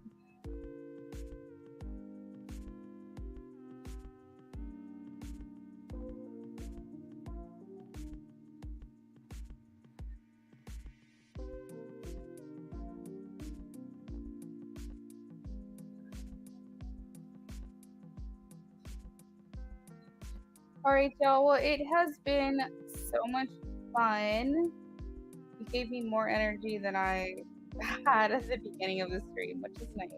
All right, y'all. Well, it has been so much fun. You gave me more energy than I had at the beginning of the stream, which is nice.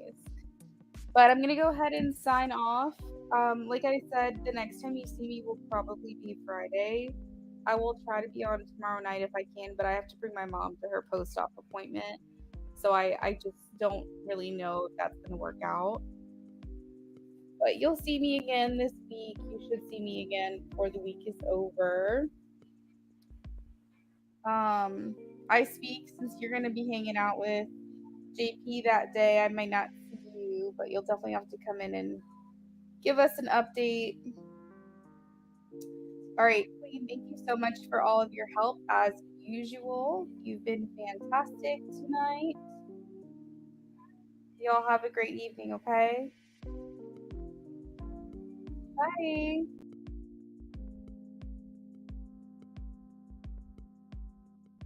But I'm gonna go ahead and sign off. Like I said, the next time you see me will probably be Friday. I will try to be on tomorrow night if I can, but I have to bring my mom to her post-op appointment. So I just don't really know if that's gonna work out. But you'll see me again this week. You should see me again before the week is over. Um, I speak since you're gonna be hanging out with JP that day. I might not see you, but you'll definitely have to come in and give us an update. All right, Queen, thank you so much for all of your help as usual. You've been fantastic tonight. Y'all have a great evening, okay? Bye.